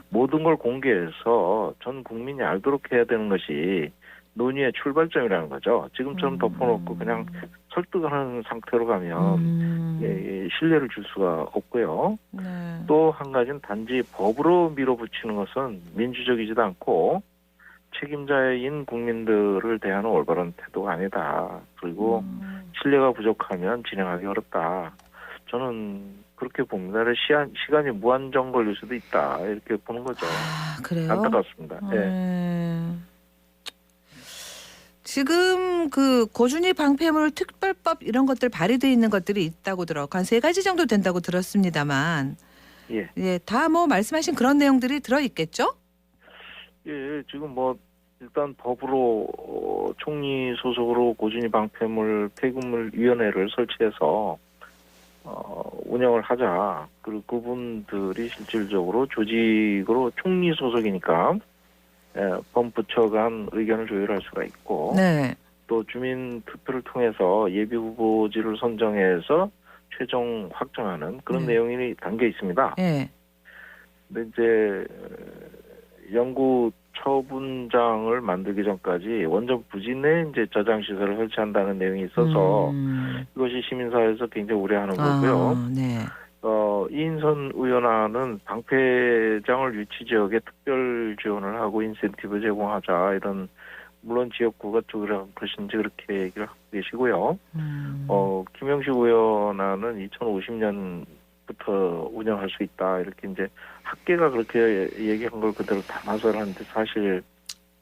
모든 걸 공개해서 전 국민이 알도록 해야 되는 것이 논의의 출발점이라는 거죠. 지금처럼 덮어놓고 그냥 설득하는 상태로 가면 신뢰를 줄 수가 없고요. 또 한 가지는 단지 법으로 밀어붙이는 것은 민주적이지도 않고 책임자인 국민들을 대하는 올바른 태도가 아니다. 그리고 신뢰가 부족하면 진행하기 어렵다. 저는 그렇게 봅니다. 시간이 무한정 걸릴 수도 있다. 이렇게 보는 거죠. 그래요? 안타깝습니다. 지금 그 고준위 방패물 특별법 이런 것들 발의돼 있는 것들이 있다고 한 3가지 정도 된다고 들었습니다만 다 뭐 말씀하신 그런 내용들이 들어 있겠죠? 예, 지금 뭐 일단 법으로 총리 소속으로 고준위 방패물 폐기물 위원회를 설치해서 운영을 하자. 그리고 그분들이 실질적으로 조직으로 총리 소속이니까 범부처 간 의견을 조율할 수가 있고 또 주민 투표를 통해서 예비 후보지를 선정해서 최종 확정하는 그런 내용이 담겨 있습니다. 근데 이제 영구 처분장을 만들기 전까지 원전 부지 내 이제 저장 시설을 설치한다는 내용이 있어서 이것이 시민사회에서 굉장히 우려하는 거고요. 이인선 의원안은 방패장을 유치 지역에 특별 지원을 하고 인센티브 제공하자 이런 물론 지역구가 쪽이라는 것인지 그렇게 얘기를 하고 계시고요. 김영식 의원안은 2050년부터 운영할 수 있다 이렇게 이제 학계가 그렇게 얘기한 걸 그대로 담아서 하는데 사실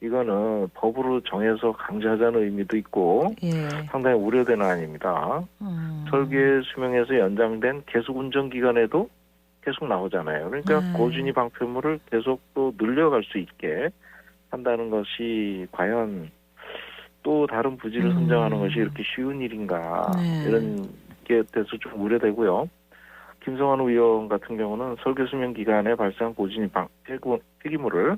이거는 법으로 정해서 강제하자는 의미도 있고 상당히 우려되는 안입니다. 설계 수명에서 연장된 계속 운전 기간에도 계속 나오잖아요. 그러니까 고준위 방패물을 계속 또 늘려갈 수 있게 한다는 것이 과연 또 다른 부지를 선정하는 것이 이렇게 쉬운 일인가 이런 게 대해서 좀 우려되고요. 김성환 의원 같은 경우는 설계 수명 기간에 발생한 고준위 폐기물을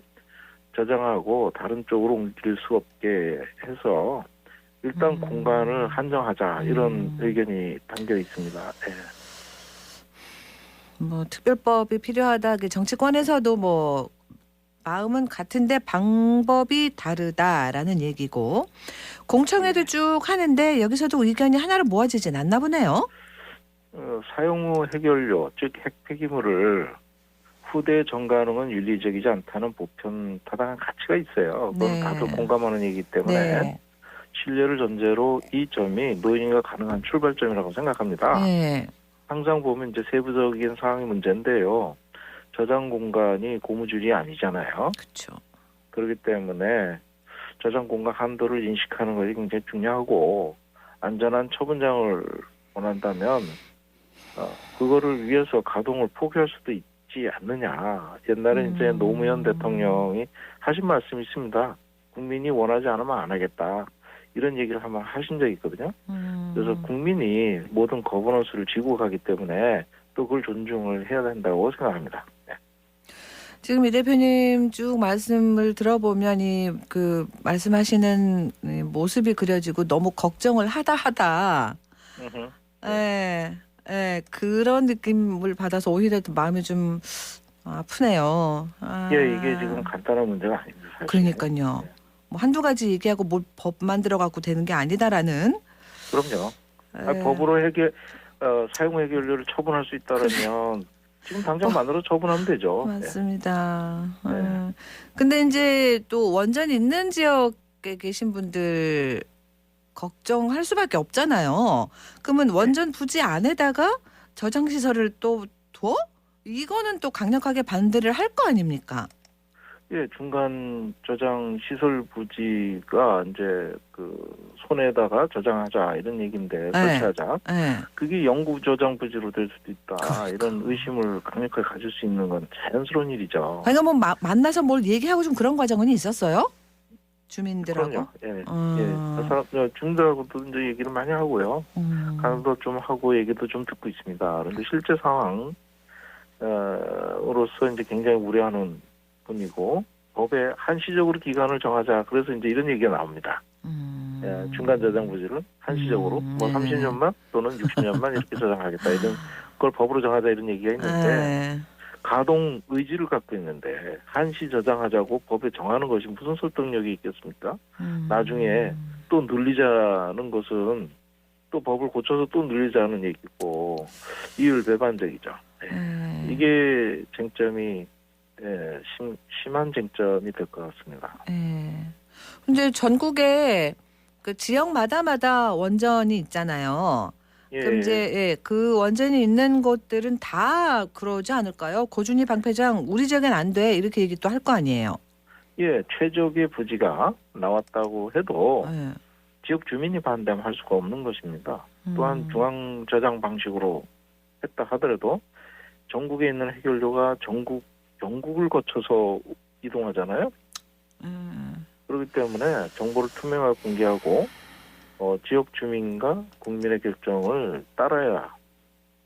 저장하고 다른 쪽으로 옮길 수 없게 해서 일단 공간을 한정하자 이런 의견이 담겨 있습니다. 뭐 특별법이 필요하다. 정치권에서도 뭐 마음은 같은데 방법이 다르다라는 얘기고 공청회도 쭉 하는데 여기서도 의견이 하나로 모아지진 않나 보네요. 사용 후 해결료, 즉 핵폐기물을 후대에 전가하는 윤리적이지 않다는 보편 타당한 가치가 있어요. 그건 네. 다들 공감하는 얘기이기 때문에 네. 신뢰를 전제로 이 점이 논의가 가능한 출발점이라고 생각합니다. 네. 항상 보면 이제 세부적인 사항이 문제인데요. 저장 공간이 고무줄이 아니잖아요. 그렇죠. 그렇기 때문에 저장 공간 한도를 인식하는 것이 굉장히 중요하고 안전한 처분장을 원한다면 그거를 위해서 가동을 포기할 수도 있지 않느냐. 옛날에 이제 노무현 대통령이 하신 말씀이 있습니다. 국민이 원하지 않으면 안 하겠다. 이런 얘기를 한번 하신 적이 있거든요. 그래서 국민이 모든 거버넌스를 지고 가기 때문에 또 그걸 존중을 해야 된다고 생각합니다. 네. 지금 이 대표님 쭉 말씀을 들어보면 그 말씀하시는 이 모습이 그려지고 너무 걱정을 하다. 예, 예, 그런 느낌을 받아서 오히려 더 마음이 좀 아프네요. 예, 이게 지금 간단한 문제가 아닙니다. 사실. 그러니까요. 뭐 한두 가지 얘기하고 뭘 법 만들어 갖고 되는 게 아니다라는. 그럼요. 예. 법으로 사용 해결료를 처분할 수 있다면 지금 당장 만들어 처분하면 되죠. 맞습니다. 근데 이제 또 원전 있는 지역에 계신 분들 걱정할 수밖에 없잖아요. 그러면 원전 부지 안에다가 저장 시설을 또 둬? 이거는 또 강력하게 반대를 할 거 아닙니까? 예, 중간 저장 시설 부지가 이제 그 손에다가 저장하자 이런 얘기인데 설치하자. 네. 그게 영구 저장 부지로 될 수도 있다. 이런 의심을 강력하게 가질 수 있는 건 자연스러운 일이죠. 그러니까 뭐 만나서 뭘 얘기하고 좀 그런 과정은 있었어요? 주민들하고? 그럼요. 예. 주민들하고도 이제 얘기를 많이 하고요. 강도 좀 하고 얘기도 좀 듣고 있습니다. 그런데 실제 상황 으로서 이제 굉장히 우려하는 분이고 법에 한시적으로 기간을 정하자. 그래서 이제 이런 얘기가 나옵니다. 예, 중간 저장 부지를 한시적으로 뭐 30년만 또는 60년만 이렇게 저장하겠다. 이런 걸 법으로 정하자 이런 얘기가 있는데 가동 의지를 갖고 있는데 한시 저장하자고 법에 정하는 것이 무슨 설득력이 있겠습니까? 나중에 또 늘리자는 것은 또 법을 고쳐서 또 늘리자는 얘기고 이율배반적이죠. 이게 쟁점이 심한 쟁점이 될 것 같습니다. 근데 전국에 그 지역마다 원전이 있잖아요. 그럼 이제 그 원전이 있는 곳들은 다 그러지 않을까요? 고준희 방패장 우리 지역엔 안 돼 이렇게 얘기 또 할 거 아니에요. 예, 최적의 부지가 나왔다고 해도 지역 주민이 반대하면 할 수가 없는 것입니다. 또한 중앙 저장 방식으로 했다 하더라도 전국에 있는 해결료가 전국을 거쳐서 이동하잖아요. 그렇기 때문에 정보를 투명하게 공개하고 지역 주민과 국민의 결정을 따라야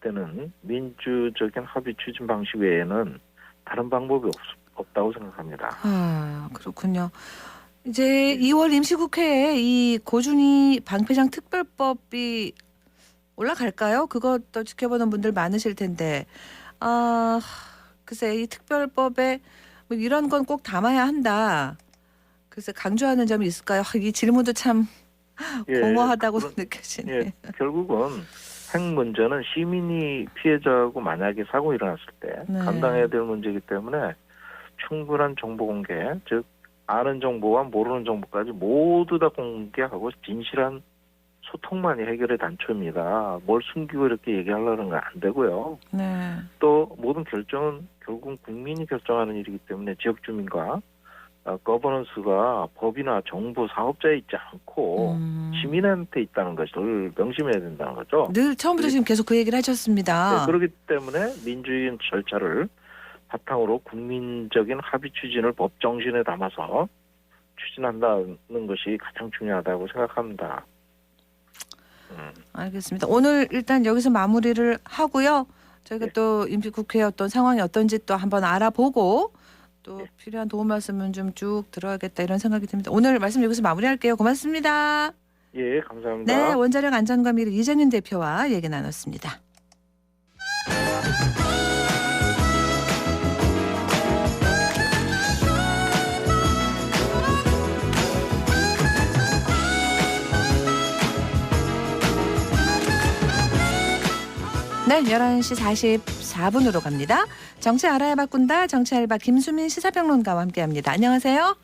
되는 민주적인 합의 추진 방식 외에는 다른 방법이 없다고 생각합니다. 아, 그렇군요. 이제 2월 임시국회에 이 고준희 방패장 특별법이 올라갈까요? 그것도 지켜보는 분들 많으실 텐데. 글쎄 이 특별법에 뭐 이런 건 꼭 담아야 한다. 글쎄 강조하는 점이 있을까요? 이 질문도 참 공허하다고 느껴지네요. 결국은 핵 문제는 시민이 피해자고 만약에 사고 일어났을 때 감당해야 될 문제이기 때문에 충분한 정보 공개, 즉 아는 정보와 모르는 정보까지 모두 다 공개하고 진실한 소통만이 해결의 단초입니다. 뭘 숨기고 이렇게 얘기하려는 건 안 되고요. 또 모든 결정은 결국은 국민이 결정하는 일이기 때문에 지역 주민과 거버넌스가 법이나 정부 사업자에 있지 않고 시민한테 있다는 것을 명심해야 된다는 거죠. 늘 처음부터 지금 계속 그 얘기를 하셨습니다. 네, 그렇기 때문에 민주주의 절차를 바탕으로 국민적인 합의 추진을 법 정신에 담아서 추진한다는 것이 가장 중요하다고 생각합니다. 알겠습니다. 오늘 일단 여기서 마무리를 하고요. 저희가 또 임시국회 어떤 상황이 어떤지 또 한번 알아보고 또 필요한 도움 말씀은 좀 쭉 들어야겠다 이런 생각이 듭니다. 오늘 말씀 여기서 마무리할게요. 고맙습니다. 예, 감사합니다. 네, 원자력 안전과 미래 이정윤 대표와 얘기 나눴습니다. 네, 11시 44분으로 갑니다. 정치 알아야 바꾼다. 정치 알바 김수민 시사평론가와 함께합니다. 안녕하세요.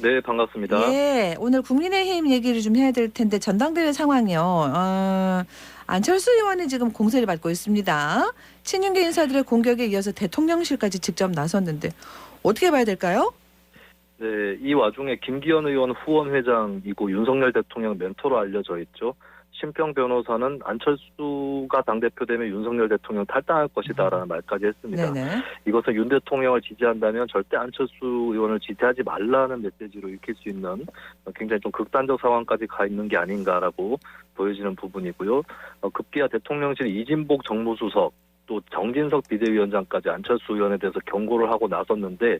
네, 반갑습니다. 예, 오늘 국민의힘 얘기를 좀 해야 될 텐데 전당대회 상황이요. 안철수 의원이 지금 공세를 받고 있습니다. 친윤계 인사들의 공격에 이어서 대통령실까지 직접 나섰는데 어떻게 봐야 될까요? 네, 이 와중에 김기현 의원 후원회장이고 윤석열 대통령 멘토로 알려져 있죠. 심평 변호사는 안철수가 당대표 되면 윤석열 대통령 탈당할 것이다라는 말까지 했습니다. 네네. 이것은 윤 대통령을 지지한다면 절대 안철수 의원을 지지하지 말라는 메시지로 읽힐 수 있는 굉장히 좀 극단적 상황까지 가 있는 게 아닌가라고 보여지는 부분이고요. 급기야 대통령실 이진복 정무수석 또 정진석 비대위원장까지 안철수 의원에 대해서 경고를 하고 나섰는데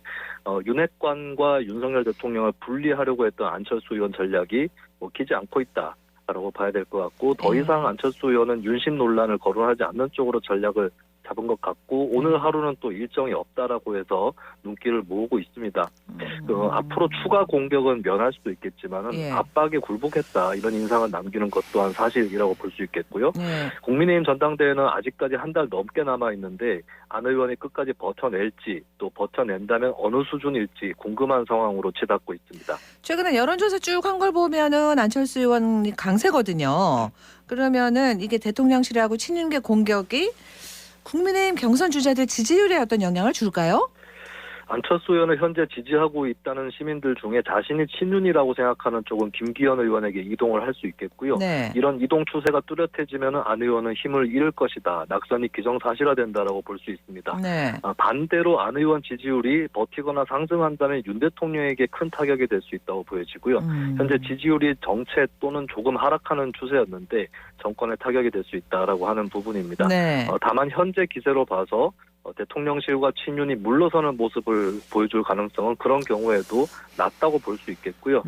윤핵관과 윤석열 대통령을 분리하려고 했던 안철수 의원 전략이 먹히지 않고 있다. 라고 봐야 될 것 같고 더 이상 안철수 의원은 윤심 논란을 거론하지 않는 쪽으로 전략을 잡은 것 같고 오늘 하루는 또 일정이 없다라고 해서 눈길을 모으고 있습니다. 앞으로 추가 공격은 면할 수도 있겠지만은 압박에 굴복했다 이런 인상을 남기는 것 또한 사실이라고 볼 수 있겠고요. 국민의힘 전당대회는 아직까지 한 달 넘게 남아 있는데 안 의원이 끝까지 버텨낼지 또 버텨낸다면 어느 수준일지 궁금한 상황으로 치닫고 있습니다. 최근에 여론조사 쭉 한 걸 보면은 안철수 의원이 강세거든요. 그러면은 이게 대통령실하고 친윤계 공격이 국민의힘 경선 주자들 지지율에 어떤 영향을 줄까요? 안철수 의원을 현재 지지하고 있다는 시민들 중에 자신이 친윤이라고 생각하는 쪽은 김기현 의원에게 이동을 할 수 있겠고요. 네. 이런 이동 추세가 뚜렷해지면 안 의원은 힘을 잃을 것이다. 낙선이 기정사실화된다라고 볼 수 있습니다. 네. 반대로 안 의원 지지율이 버티거나 상승한다면 윤 대통령에게 큰 타격이 될 수 있다고 보여지고요. 현재 지지율이 정체 또는 조금 하락하는 추세였는데 정권에 타격이 될 수 있다라고 하는 부분입니다. 네. 다만 현재 기세로 봐서 대통령실과 친윤이 물러서는 모습을 보여줄 가능성은 그런 경우에도 낮다고 볼 수 있겠고요.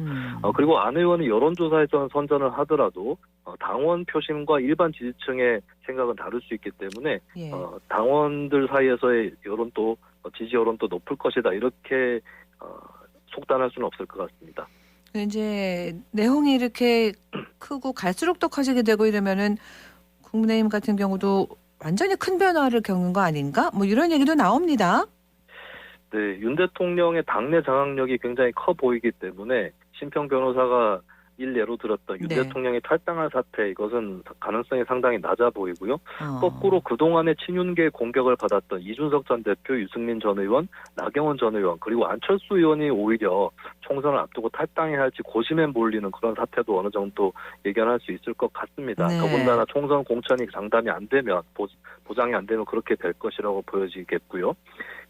그리고 안 의원이 여론조사에서는 선전을 하더라도 당원 표심과 일반 지지층의 생각은 다를 수 있기 때문에 당원들 사이에서의 여론도 지지 여론도 높을 것이다 이렇게 속단할 수는 없을 것 같습니다. 이제 내홍이 이렇게 크고 갈수록 더 커지게 되고 이러면은 국민의힘 같은 경우도 완전히 큰 변화를 겪는 거 아닌가? 뭐 이런 얘기도 나옵니다. 네, 윤 대통령의 당내 장악력이 굉장히 커 보이기 때문에 심평 변호사가 일례로 들었던 윤 대통령이 탈당할 사태 이것은 가능성이 상당히 낮아 보이고요. 거꾸로 그동안의 친윤계 공격을 받았던 이준석 전 대표, 유승민 전 의원, 나경원 전 의원 그리고 안철수 의원이 오히려 총선을 앞두고 탈당해야 할지 고심에 몰리는 그런 사태도 어느 정도 예견할 수 있을 것 같습니다. 네. 더군다나 총선 공천이 장담이 안 되면 보장이 안 되면 그렇게 될 것이라고 보여지겠고요.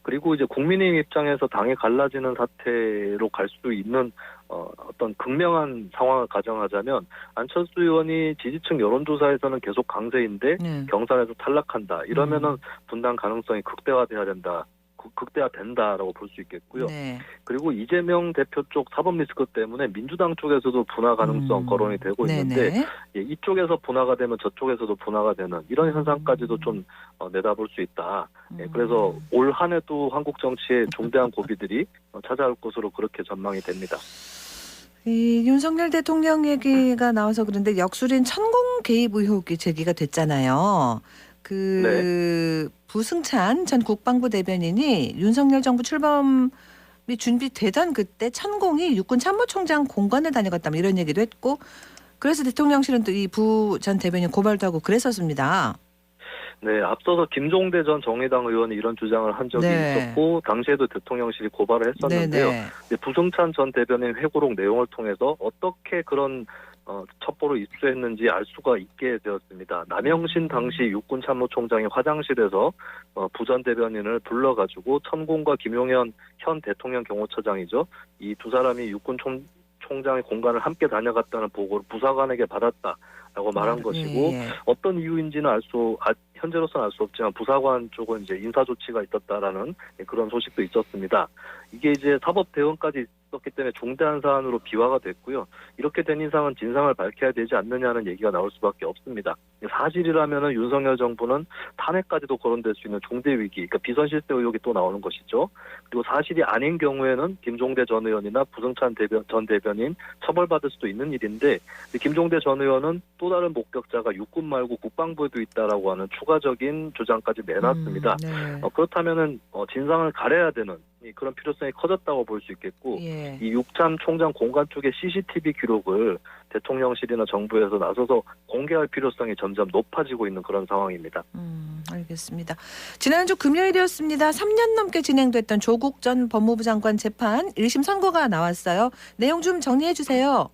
그리고 이제 국민의힘 입장에서 당이 갈라지는 사태로 갈 수 있는 어떤 극명한 상황을 가정하자면 안철수 의원이 지지층 여론조사에서는 계속 강세인데 경선에서 탈락한다. 이러면은 분당 가능성이 극대화된다라고 볼 수 있겠고요. 그리고 이재명 대표 쪽 사법 리스크 때문에 민주당 쪽에서도 분화 가능성 거론이 되고 있는데 이쪽에서 분화가 되면 저쪽에서도 분화가 되는 이런 현상까지도 좀 내다볼 수 있다. 그래서 올 한 해도 한국 정치에 중대한 고비들이 찾아올 것으로 그렇게 전망이 됩니다. 이 윤석열 대통령 얘기가 나와서 그런데 역술인 천공 개입 의혹이 제기가 됐잖아요. 부승찬 전 국방부 대변인이 윤석열 정부 출범이 준비되던 그때 천공이 육군 참모총장 공관에 다녀갔다면 이런 얘기도 했고 그래서 대통령실은 또 이 부 전 대변인 고발도 하고 그랬었습니다. 네, 앞서서 김종대 전 정의당 의원이 이런 주장을 한 적이 있었고 당시에도 대통령실이 고발을 했었는데요. 부승찬 전 대변인 회고록 내용을 통해서 어떻게 그런 첩보를 입수했는지 알 수가 있게 되었습니다. 남영신 당시 육군 참모총장이 화장실에서 부 전 대변인을 불러가지고 천공과 김용현 현 대통령 경호처장이죠. 이 두 사람이 육군 총장의 공간을 함께 다녀갔다는 보고를 부사관에게 받았다라고 말한 것이고 어떤 이유인지는 현재로서는 알 수 없지만 부사관 쪽은 이제 인사 조치가 있었다라는 그런 소식도 있었습니다. 이게 이제 사법 대응까지 있었기 때문에 중대한 사안으로 비화가 됐고요. 이렇게 된 이상은 진상을 밝혀야 되지 않느냐는 얘기가 나올 수밖에 없습니다. 사실이라면은 윤석열 정부는 탄핵까지도 거론될 수 있는 중대 위기, 그러니까 비선 실세 의혹이 또 나오는 것이죠. 그리고 사실이 아닌 경우에는 김종대 전 의원이나 부승찬 전 대변인 처벌받을 수도 있는 일인데 김종대 전 의원은 또 다른 목격자가 육군 말고 국방부에도 있다라고 하는 추가적인 주장까지 내놨습니다. 네. 그렇다면은 진상을 가려야 되는 그런 필요성이 커졌다고 볼 수 있겠고 예. 이 육참 총장 공간 쪽의 CCTV 기록을 대통령실이나 정부에서 나서서 공개할 필요성이 점점 높아지고 있는 그런 상황입니다. 알겠습니다. 지난주 금요일이었습니다. 3년 넘게 진행됐던 조국 전 법무부 장관 재판 1심 선고가 나왔어요. 내용 좀 정리해 주세요.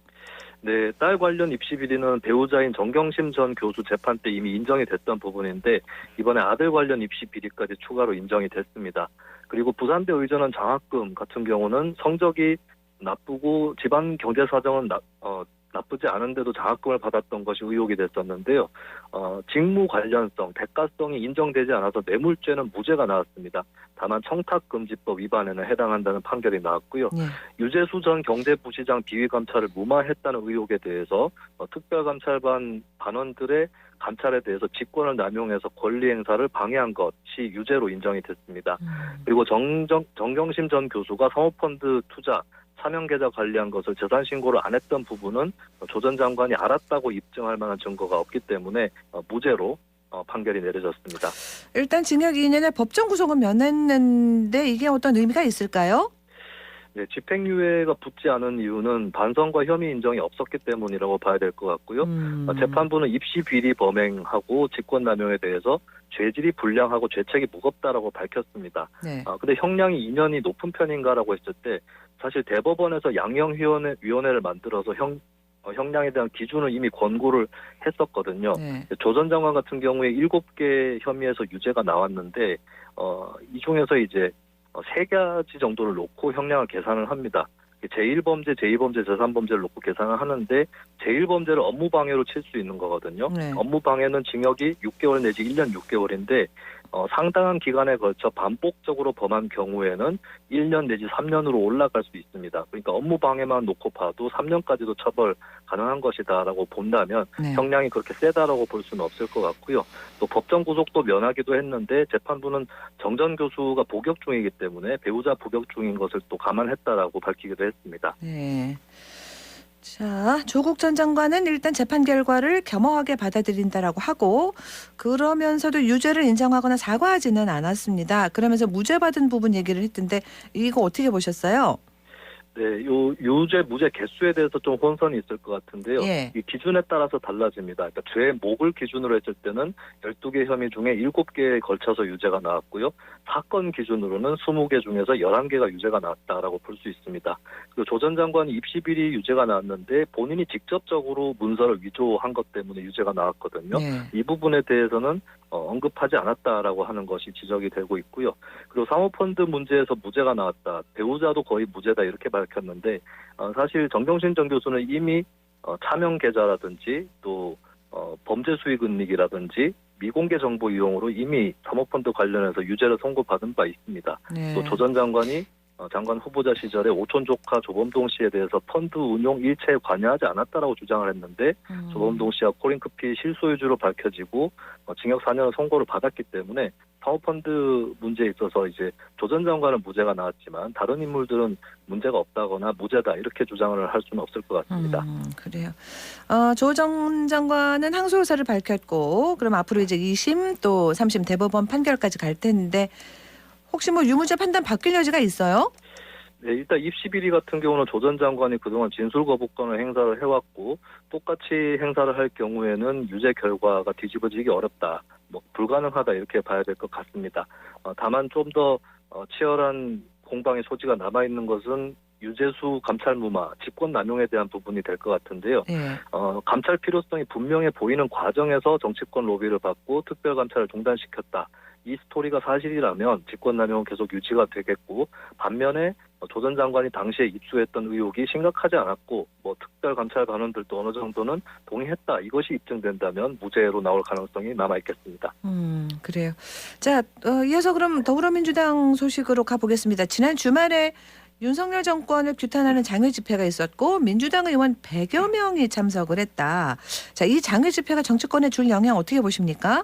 네, 딸 관련 입시 비리는 배우자인 정경심 전 교수 재판 때 이미 인정이 됐던 부분인데 이번에 아들 관련 입시 비리까지 추가로 인정이 됐습니다. 그리고 부산대 의전원 장학금 같은 경우는 성적이 나쁘고 집안 경제 사정은 나쁘지 않은데도 장학금을 받았던 것이 의혹이 됐었는데요. 직무 관련성, 대가성이 인정되지 않아서 뇌물죄는 무죄가 나왔습니다. 다만 청탁금지법 위반에는 해당한다는 판결이 나왔고요. 유재수 전 경제부시장 비위감찰을 무마했다는 의혹에 대해서 특별감찰반 반원들의 감찰에 대해서 직권을 남용해서 권리 행사를 방해한 것이 유죄로 인정이 됐습니다. 그리고 정경심 전 교수가 사모펀드 투자 사명계좌 관리한 것을 재산 신고를 안 했던 부분은 조 전 장관이 알았다고 입증할 만한 증거가 없기 때문에 무죄로 판결이 내려졌습니다. 일단 징역 2년의 법정 구속은 면했는데 이게 어떤 의미가 있을까요? 네, 집행유예가 붙지 않은 이유는 반성과 혐의 인정이 없었기 때문이라고 봐야 될 것 같고요. 재판부는 입시 비리 범행하고 직권남용에 대해서 죄질이 불량하고 죄책이 무겁다라고 밝혔습니다. 네. 근데 형량이 2년이 높은 편인가라고 했을 때 사실 대법원에서 양형위원회를 만들어서 형량에 대한 기준을 이미 권고를 했었거든요. 네. 조 전 장관 같은 경우에 7개 혐의에서 유죄가 나왔는데 이 중에서 이제 3가지 정도를 놓고 형량을 계산을 합니다. 제1범죄, 제2범죄, 제3범죄를 놓고 계산을 하는데 제1범죄를 업무방해로 칠 수 있는 거거든요. 네. 업무방해는 징역이 6개월 내지 1년 6개월인데 상당한 기간에 걸쳐 반복적으로 범한 경우에는 1년 내지 3년으로 올라갈 수 있습니다. 그러니까 업무방해만 놓고 봐도 3년까지도 처벌 가능한 것이다라고 본다면 네. 형량이 그렇게 세다라고 볼 수는 없을 것 같고요. 또 법정 구속도 면하기도 했는데 재판부는 정 전 교수가 복역 중이기 때문에 배우자 복역 중인 것을 또 감안했다라고 밝히기도 했습니다. 네. 자, 조국 전 장관은 일단 재판 결과를 겸허하게 받아들인다라고 하고 그러면서도 유죄를 인정하거나 사과하지는 않았습니다. 그러면서 무죄 받은 부분 얘기를 했던데 이거 어떻게 보셨어요? 네, 요 유죄 무죄 개수에 대해서 좀 혼선이 있을 것 같은데요. 예. 이 기준에 따라서 달라집니다. 그러니까 죄목을 기준으로 했을 때는 12개 혐의 중에 7개에 걸쳐서 유죄가 나왔고요. 사건 기준으로는 20개 중에서 11개가 유죄가 나왔다라고 볼 수 있습니다. 그리고 조 전 장관이 입시 비리 유죄가 나왔는데 본인이 직접적으로 문서를 위조한 것 때문에 유죄가 나왔거든요. 네. 이 부분에 대해서는 언급하지 않았다라고 하는 것이 지적이 되고 있고요. 그리고 사모펀드 문제에서 무죄가 나왔다. 배우자도 거의 무죄다 이렇게 밝혔는데 사실 정경심 전 교수는 이미 차명 계좌라든지 또 범죄 수익 은닉이라든지 미공개 정보 이용으로 이미 사모펀드 관련해서 유죄를 선고받은 바 있습니다. 네. 또 조 전 장관이 장관 후보자 시절에 오촌 조카 조범동 씨에 대해서 펀드 운용 일체에 관여하지 않았다라고 주장을 했는데 조범동 씨와 코링크피 실소유주로 밝혀지고 징역 4년을 선고를 받았기 때문에 사모펀드 문제에 있어서 이제 조 전 장관은 무죄가 나왔지만 다른 인물들은 문제가 없다거나 무죄다 이렇게 주장을 할 수는 없을 것 같습니다. 그래요. 조 전 장관은 항소 의사를 밝혔고 그럼 앞으로 이제 2심 또 3심 대법원 판결까지 갈 텐데 혹시 뭐 유무죄 판단 바뀔 여지가 있어요? 네, 일단 입시 비리 같은 경우는 조 전 장관이 그동안 진술 거부권을 행사를 해왔고 똑같이 행사를 할 경우에는 유죄 결과가 뒤집어지기 어렵다, 불가능하다 이렇게 봐야 될 것 같습니다. 다만 좀 더 치열한 공방의 소지가 남아있는 것은 유재수 감찰 무마, 직권 남용에 대한 부분이 될 것 같은데요. 네. 감찰 필요성이 분명해 보이는 과정에서 정치권 로비를 받고 특별 감찰을 중단시켰다. 이 스토리가 사실이라면 직권남용은 계속 유지가 되겠고 반면에 조 전 장관이 당시에 입수했던 의혹이 심각하지 않았고 특별감찰 반원들도 어느 정도는 동의했다. 이것이 입증된다면 무죄로 나올 가능성이 남아있겠습니다. 그래요. 자, 이어서 그럼 더불어민주당 소식으로 가보겠습니다. 지난 주말에 윤석열 정권을 규탄하는 장외 집회가 있었고 민주당 의원 100여 명이 참석을 했다. 자, 이 장외 집회가 정치권에 줄 영향 어떻게 보십니까?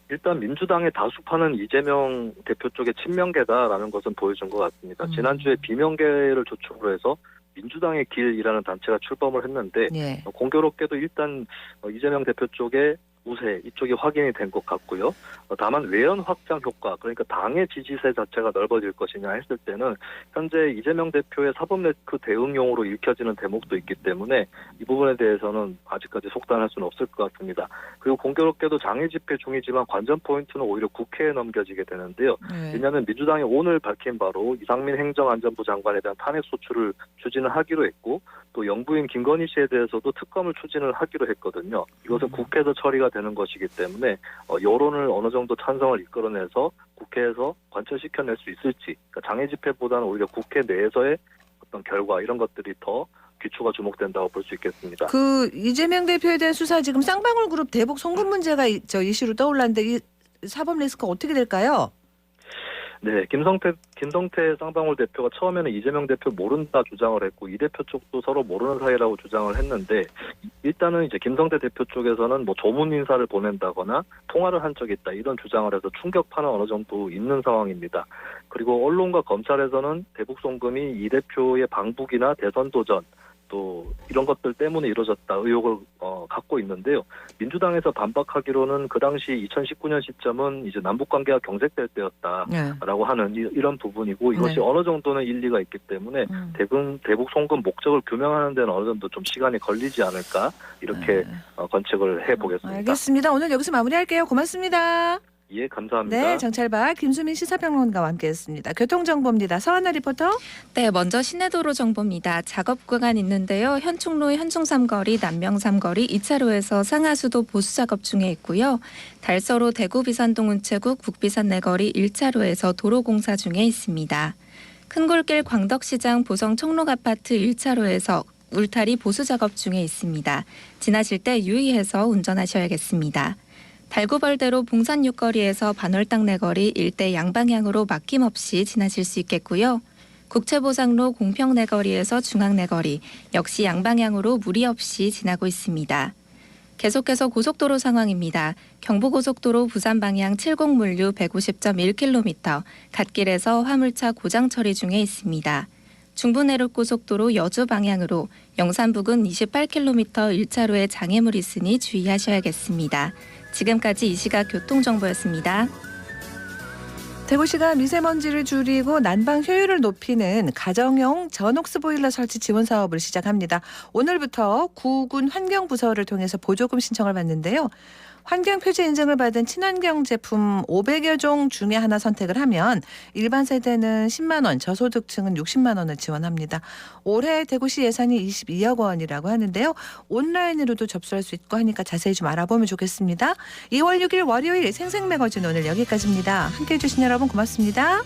일단 민주당의 다수파는 이재명 대표 쪽의 친명계다라는 것은 보여준 것 같습니다. 지난주에 비명계를 주축으로 해서 민주당의 길이라는 단체가 출범을 했는데 예. 공교롭게도 일단 이재명 대표 쪽에 우세 이쪽이 확인이 된 것 같고요. 다만 외연 확장 효과, 그러니까 당의 지지세 자체가 넓어질 것이냐 했을 때는 현재 이재명 대표의 사법네트 대응용으로 읽혀지는 대목도 있기 때문에 이 부분에 대해서는 아직까지 속단할 수는 없을 것 같습니다. 그리고 공교롭게도 장외 집회 중이지만 관전 포인트는 오히려 국회에 넘겨지게 되는데요. 왜냐하면 민주당이 오늘 밝힌 바로 이상민 행정안전부 장관에 대한 탄핵 소추를 추진을 하기로 했고 또 영부인 김건희 씨에 대해서도 특검을 추진을 하기로 했거든요. 이것은 국회에서 처리가 되는 것이기 때문에 여론을 어느 정도 찬성을 이끌어내서 국회에서 관철시켜낼 수 있을지, 그러니까 장외 집회보다는 오히려 국회 내에서의 어떤 결과 이런 것들이 더 귀추가 주목된다고 볼 수 있겠습니다. 그 이재명 대표에 대한 수사 지금 쌍방울 그룹 대북 송금 문제가 이슈로 떠올랐는데 이 사법 리스크가 어떻게 될까요? 네, 김성태 쌍방울 대표가 처음에는 이재명 대표 모른다 주장을 했고 이 대표 쪽도 서로 모르는 사이라고 주장을 했는데 일단은 이제 김성태 대표 쪽에서는 뭐 조문 인사를 보낸다거나 통화를 한 적이 있다 이런 주장을 해서 충격파는 어느 정도 있는 상황입니다. 그리고 언론과 검찰에서는 대북 송금이 이 대표의 방북이나 대선 도전 또 이런 것들 때문에 이루어졌다 의혹을 갖고 있는데요. 민주당에서 반박하기로는 그 당시 2019년 시점은 이제 남북 관계가 경색될 때였다라고 하는 이런 부분이고 이것이 어느 정도는 일리가 있기 때문에 대북 송금 목적을 규명하는 데는 어느 정도 좀 시간이 걸리지 않을까 이렇게 관측을 해보겠습니다. 알겠습니다. 오늘 여기서 마무리할게요. 고맙습니다. 예, 감사합니다. 네, 정찰박 김수민 시사평론가와 함께했습니다. 교통정보입니다. 서하나 리포터. 네, 먼저 시내도로 정보입니다. 작업 구간 있는데요. 현충로 현충삼거리, 남명삼거리 2차로에서 상하수도 보수작업 중에 있고요. 달서로 대구 비산동 우체국 북비산 내거리 1차로에서 도로공사 중에 있습니다. 큰골길 광덕시장 보성 총록아파트 1차로에서 울타리 보수작업 중에 있습니다. 지나실 때 유의해서 운전하셔야겠습니다. 달구벌대로 봉산 6거리에서 반월당 내거리 일대 양방향으로 막힘없이 지나실 수 있겠고요. 국채보상로 공평 내거리에서 중앙 내거리 역시 양방향으로 무리 없이 지나고 있습니다. 계속해서 고속도로 상황입니다. 경부고속도로 부산 방향 70물류 150.1km 갓길에서 화물차 고장 처리 중에 있습니다. 중부내륙고속도로 여주 방향으로 영산 부근 28km 1차로에 장애물 있으니 주의하셔야겠습니다. 지금까지 이 시각 교통정보였습니다. 대구시가 미세먼지를 줄이고 난방 효율을 높이는 가정용 전옥스 보일러 설치 지원 사업을 시작합니다. 오늘부터 구군 환경부서를 통해서 보조금 신청을 받는데요. 환경표지 인증을 받은 친환경 제품 500여 종 중에 하나 선택을 하면 일반 세대는 10만 원, 저소득층은 60만 원을 지원합니다. 올해 대구시 예산이 22억 원이라고 하는데요. 온라인으로도 접수할 수 있고 하니까 자세히 좀 알아보면 좋겠습니다. 2월 6일 월요일 생생매거진 오늘 여기까지입니다. 함께해 주신 여러분 고맙습니다.